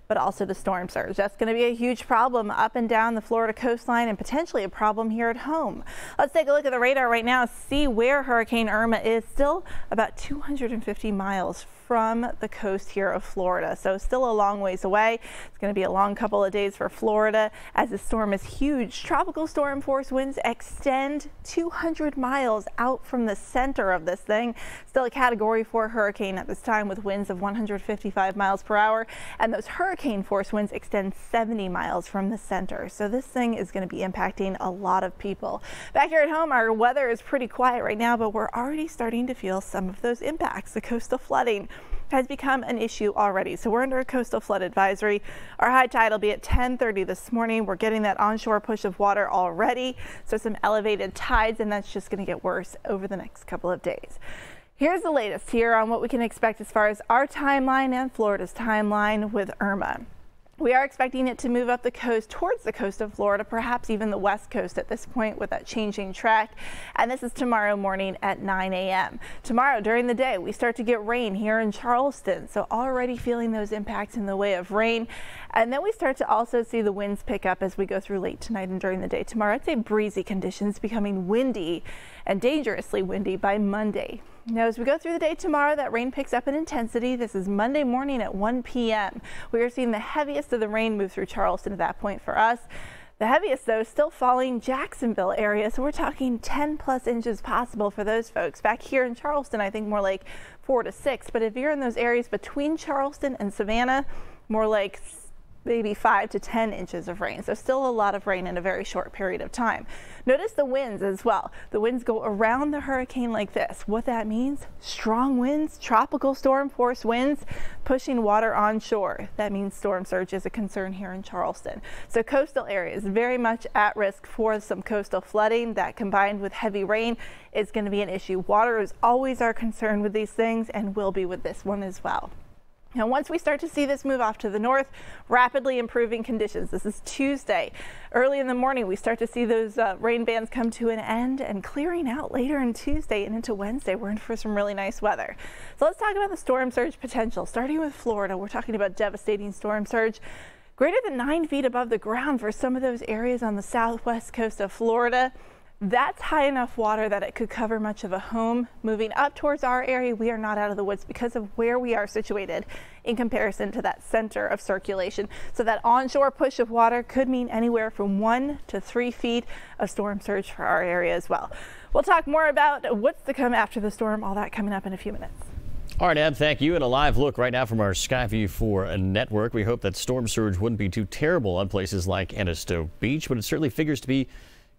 but also the storm surge. That's going to be a huge problem up and down the Florida coastline and potentially a problem here at home. Let's take a look at the radar right now, see where Hurricane Irma is. Still about 250 miles from the coast here of Florida. So still a long ways away. It's going to be a long couple of days for Florida as the storm is huge. Tropical storm force winds extend 200 miles out from the center of this thing. Still a Category 4 hurricane at this time with winds of 155 miles per hour. And those hurricane force winds extend 70 miles from the center. So this thing is going to be impacting a lot of people. Back here at home, our weather is pretty quiet right now, but we're already starting to feel some of those impacts. The coastal flooding has become an issue already. So we're under a coastal flood advisory. Our high tide will be at 10:30 this morning. We're getting that onshore push of water already. So some elevated tides, and that's just going to get worse over the next couple of days. Here's the latest here on what we can expect as far as our timeline and Florida's timeline with Irma. We are expecting it to move up the coast towards the coast of Florida, perhaps even the west coast at this point with that changing track. And this is tomorrow morning at 9 a.m. Tomorrow during the day, we start to get rain here in Charleston. So already feeling those impacts in the way of rain. And then we start to also see the winds pick up as we go through late tonight and during the day tomorrow. I'd say breezy conditions becoming windy and dangerously windy by Monday. Now, as we go through the day tomorrow, that rain picks up in intensity. This is Monday morning at 1 p.m. We are seeing the heaviest of the rain move through Charleston at that point for us. The heaviest, though, still falling Jacksonville area. So we're talking 10 plus inches possible for those folks. Back here in Charleston, I think more like 4 to 6. But if you're in those areas between Charleston and Savannah, more like maybe 5 to 10 inches of rain. So still a lot of rain in a very short period of time. Notice the winds as well. The winds go around the hurricane like this. What that means, strong winds, tropical storm force winds pushing water onshore. That means storm surge is a concern here in Charleston. So coastal areas very much at risk for some coastal flooding. That combined with heavy rain is going to be an issue. Water is always our concern with these things and will be with this one as well. Now, once we start to see this move off to the north, rapidly improving conditions. This is Tuesday. Early in the morning, we start to see those rain bands come to an end and clearing out later in Tuesday and into Wednesday. We're in for some really nice weather. So let's talk about the storm surge potential. Starting with Florida, we're talking about devastating storm surge. Greater than 9 feet above the ground for some of those areas on the southwest coast of Florida. That's high enough water that it could cover much of a home. Moving up towards our area, we are not out of the woods because of where we are situated in comparison to that center of circulation. So that onshore push of water could mean anywhere from 1 to 3 feet of storm surge for our area as well. We'll talk more about what's to come after the storm, all that coming up in a few minutes. All right, Eb, thank you. And a live look right now from our Skyview 4 network. We hope that storm surge wouldn't be too terrible on places like Edisto Beach, but it certainly figures to be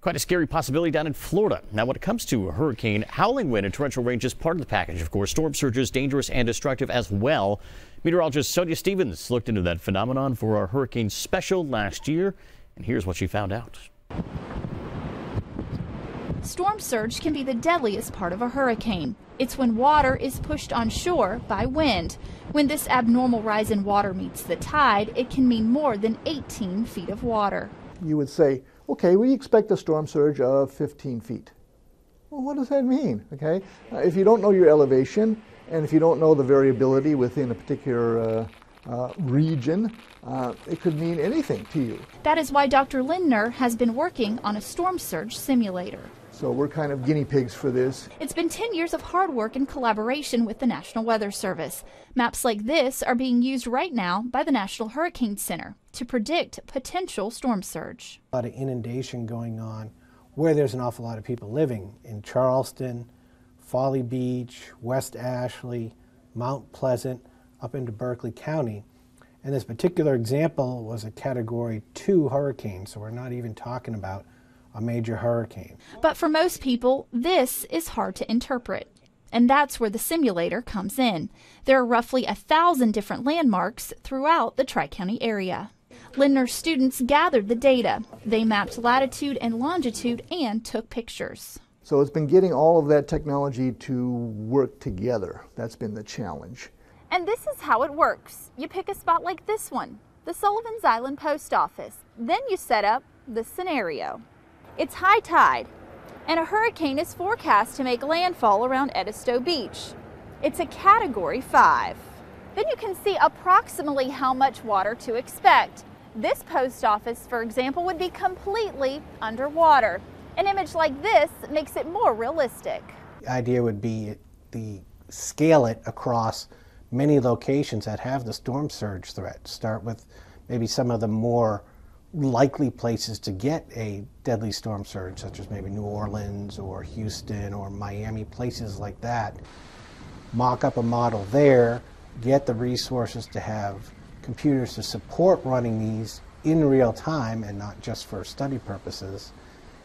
quite a scary possibility down in Florida. Now, when it comes to a hurricane, howling wind and torrential rain is part of the package, of course. Storm surges dangerous and destructive as well. Meteorologist Sonia Stevens looked into that phenomenon for our hurricane special last year, and here's what she found out. Storm surge can be the deadliest part of a hurricane. It's when water is pushed on shore by wind. When this abnormal rise in water meets the tide, it can mean more than 18 feet of water. You would say, okay, we expect a storm surge of 15 feet. Well, what does that mean? Okay, if you don't know your elevation and if you don't know the variability within a particular region, it could mean anything to you. That is why Dr. Lindner has been working on a storm surge simulator. So we're kind of guinea pigs for this. It's been 10 years of hard work in collaboration with the National Weather Service. Maps like this are being used right now by the National Hurricane Center to predict potential storm surge. A lot of inundation going on where there's an awful lot of people living in Charleston, Folly Beach, West Ashley, Mount Pleasant, up into Berkeley County. And this particular example was a Category 2 hurricane, so we're not even talking about a major hurricane. But for most people, this is hard to interpret. And that's where the simulator comes in. There are roughly 1,000 different landmarks throughout the Tri-County area. Lindner's students gathered the data. They mapped latitude and longitude and took pictures. So it's been getting all of that technology to work together. That's been the challenge. And this is how it works. You pick a spot like this one, the Sullivan's Island Post Office. Then you set up this scenario. It's high tide, and a hurricane is forecast to make landfall around Edisto Beach. It's a Category 5. Then you can see approximately how much water to expect. This post office, for example, would be completely underwater. An image like this makes it more realistic. The idea would be to scale it across many locations that have the storm surge threat. Start with maybe some of the more likely places to get a deadly storm surge, such as maybe New Orleans or Houston or Miami, places like that. Mock up a model there, get the resources to have computers to support running these in real time and not just for study purposes,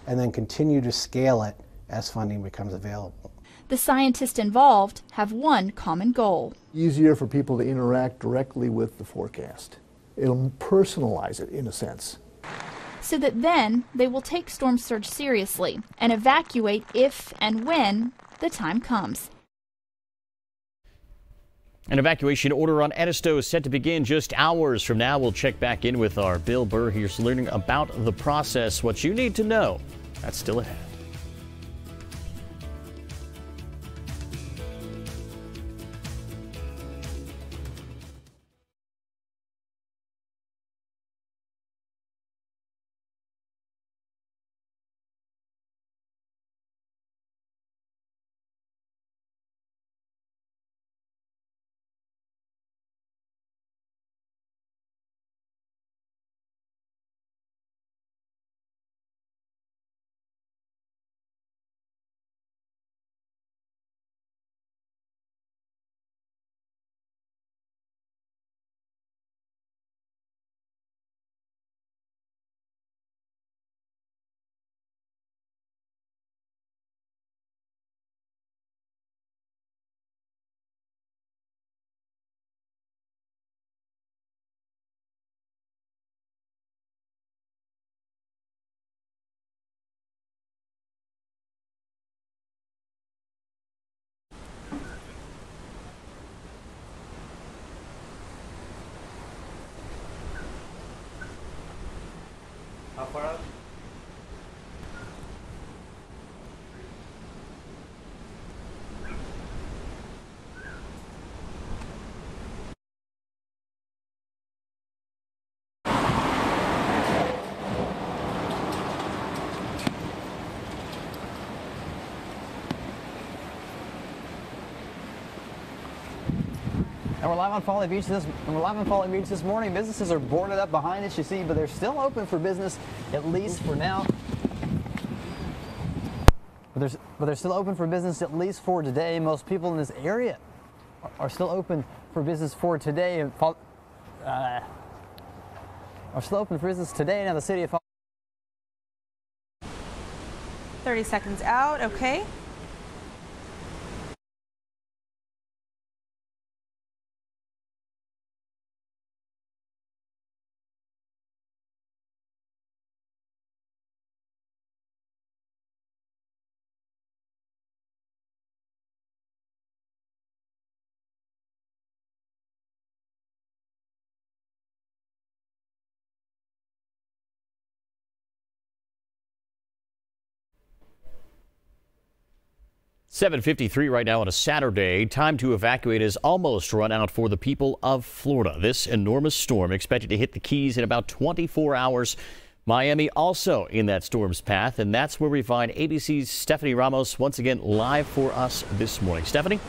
and then continue to scale it as funding becomes available. The scientists involved have one common goal. Easier for people to interact directly with the forecast. It'll personalize it in a sense. So that then they will take storm surge seriously and evacuate if and when the time comes. An evacuation order on Edisto is set to begin just hours from now. We'll check back in with our Bill Burr. Here's learning about the process, what you need to know. That's still ahead. How far out? And we're live on Folly Beach this morning. Businesses are boarded up behind us, you see, but they're still open for business, at least for now. But they're still open for business, at least for today. Most people in this area are still open for business for today. Are still open for business today. Now the city of 30 seconds out. Okay. $7:53 right now on a Saturday. Time to evacuate has almost run out for the people of Florida. This enormous storm expected to hit the Keys in about 24 hours. Miami also in that storm's path, and that's where we find ABC's Stephanie Ramos once again live for us this morning. Stephanie?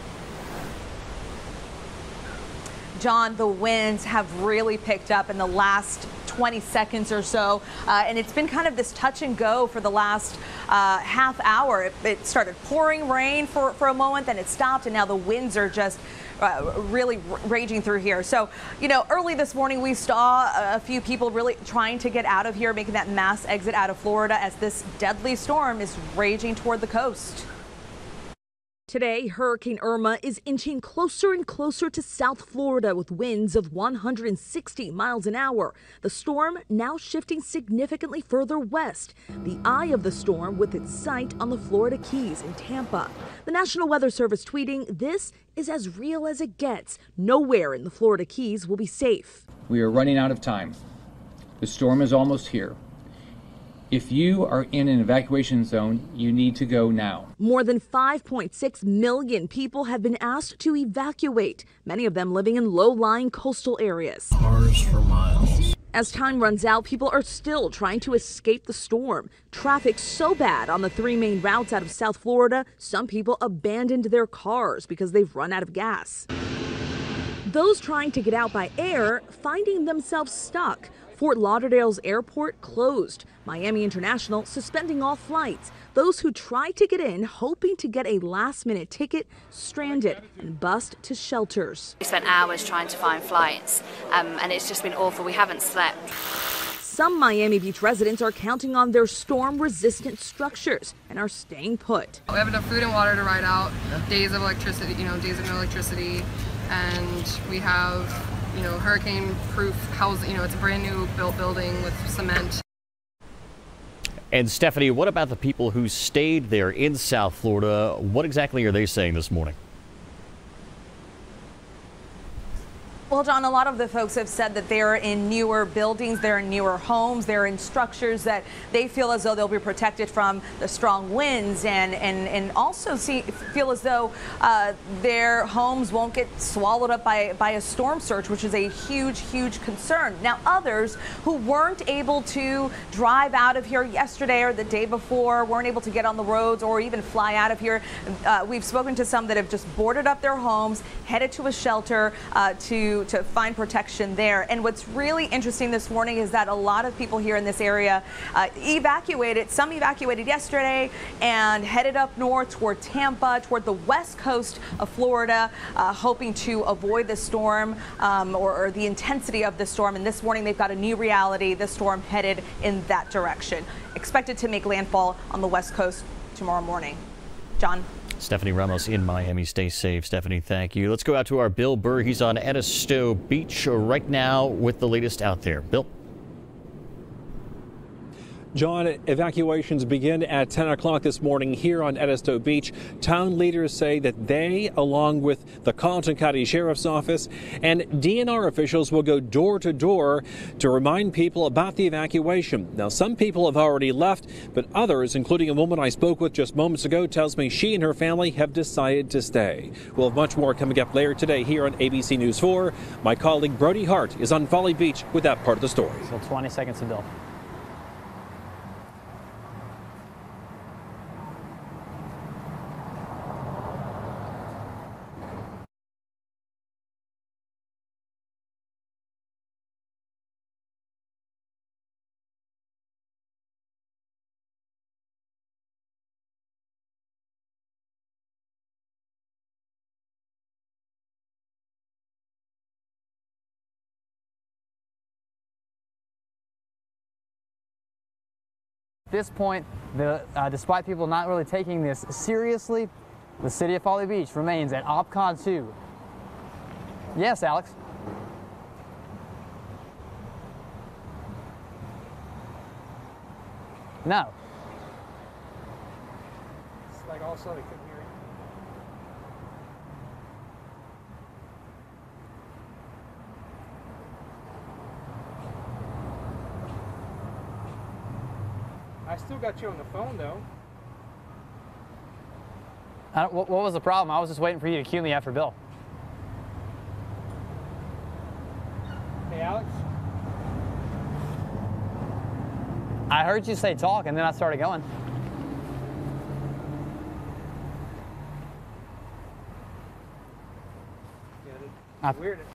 John, the winds have really picked up in the last 20 seconds or so, and it's been kind of this touch and go for the last half hour. It started pouring rain for a moment, then it stopped, and now the winds are just really raging through here. So, you know, early this morning we saw a few people really trying to get out of here, making that mass exit out of Florida as this deadly storm is raging toward the coast. Today, Hurricane Irma is inching closer and closer to South Florida with winds of 160 miles an hour. The storm now shifting significantly further west. The eye of the storm with its sight on the Florida Keys in Tampa. The National Weather Service tweeting, "This is as real as it gets. Nowhere in the Florida Keys will be safe." We are running out of time. The storm is almost here. If you are in an evacuation zone, you need to go now. More than 5.6 million people have been asked to evacuate, many of them living in low-lying coastal areas. Cars for miles. As time runs out, people are still trying to escape the storm. Traffic so bad on the three main routes out of South Florida, some people abandoned their cars because they've run out of gas. Those trying to get out by air finding themselves stuck. Fort Lauderdale's airport closed. Miami International suspending all flights. Those who tried to get in hoping to get a last-minute ticket stranded and bused to shelters. We spent hours trying to find flights and it's just been awful. We haven't slept. Some Miami Beach residents are counting on their storm-resistant structures and are staying put. We have enough food and water to ride out days of electricity, days of no electricity, and we have, hurricane-proof housing. It's a brand new built building with cement. And Stephanie, what about the people who stayed there in South Florida? What exactly are they saying this morning? Well, John, a lot of the folks have said that they're in newer buildings, they're in newer homes, they're in structures that they feel as though they'll be protected from the strong winds and also feel as though their homes won't get swallowed up by a storm surge, which is a huge, huge concern. Now, others who weren't able to drive out of here yesterday or the day before, weren't able to get on the roads or even fly out of here, we've spoken to some that have just boarded up their homes, headed to a shelter to find protection there. And what's really interesting this morning is that a lot of people here in this area evacuated. Some evacuated yesterday and headed up north toward Tampa, toward the west coast of Florida, hoping to avoid the storm or the intensity of the storm. And this morning they've got a new reality. The storm headed in that direction. Expected to make landfall on the west coast tomorrow morning. John. Stephanie Ramos in Miami. Stay safe, Stephanie. Thank you. Let's go out to our Bill Burr. He's on Edisto Beach right now with the latest out there. Bill. John, evacuations begin at 10 o'clock this morning here on Edisto Beach. Town leaders say that they, along with the Carlton County Sheriff's Office and DNR officials, will go door to door to remind people about the evacuation. Now, some people have already left, but others, including a woman I spoke with just moments ago, tells me she and her family have decided to stay. We'll have much more coming up later today here on ABC News 4. My colleague Brody Hart is on Folly Beach with that part of the story. So 20 seconds to Bill. At this point, despite people not really taking this seriously, the city of Folly Beach remains at OPCON 2. Yes, Alex? No. It's like all of a sudden I couldn't hear it. I still got you on the phone, though. What was the problem? I was just waiting for you to cue me after Bill. Hey, Alex? I heard you say talk, and then I started going. Yeah, weird.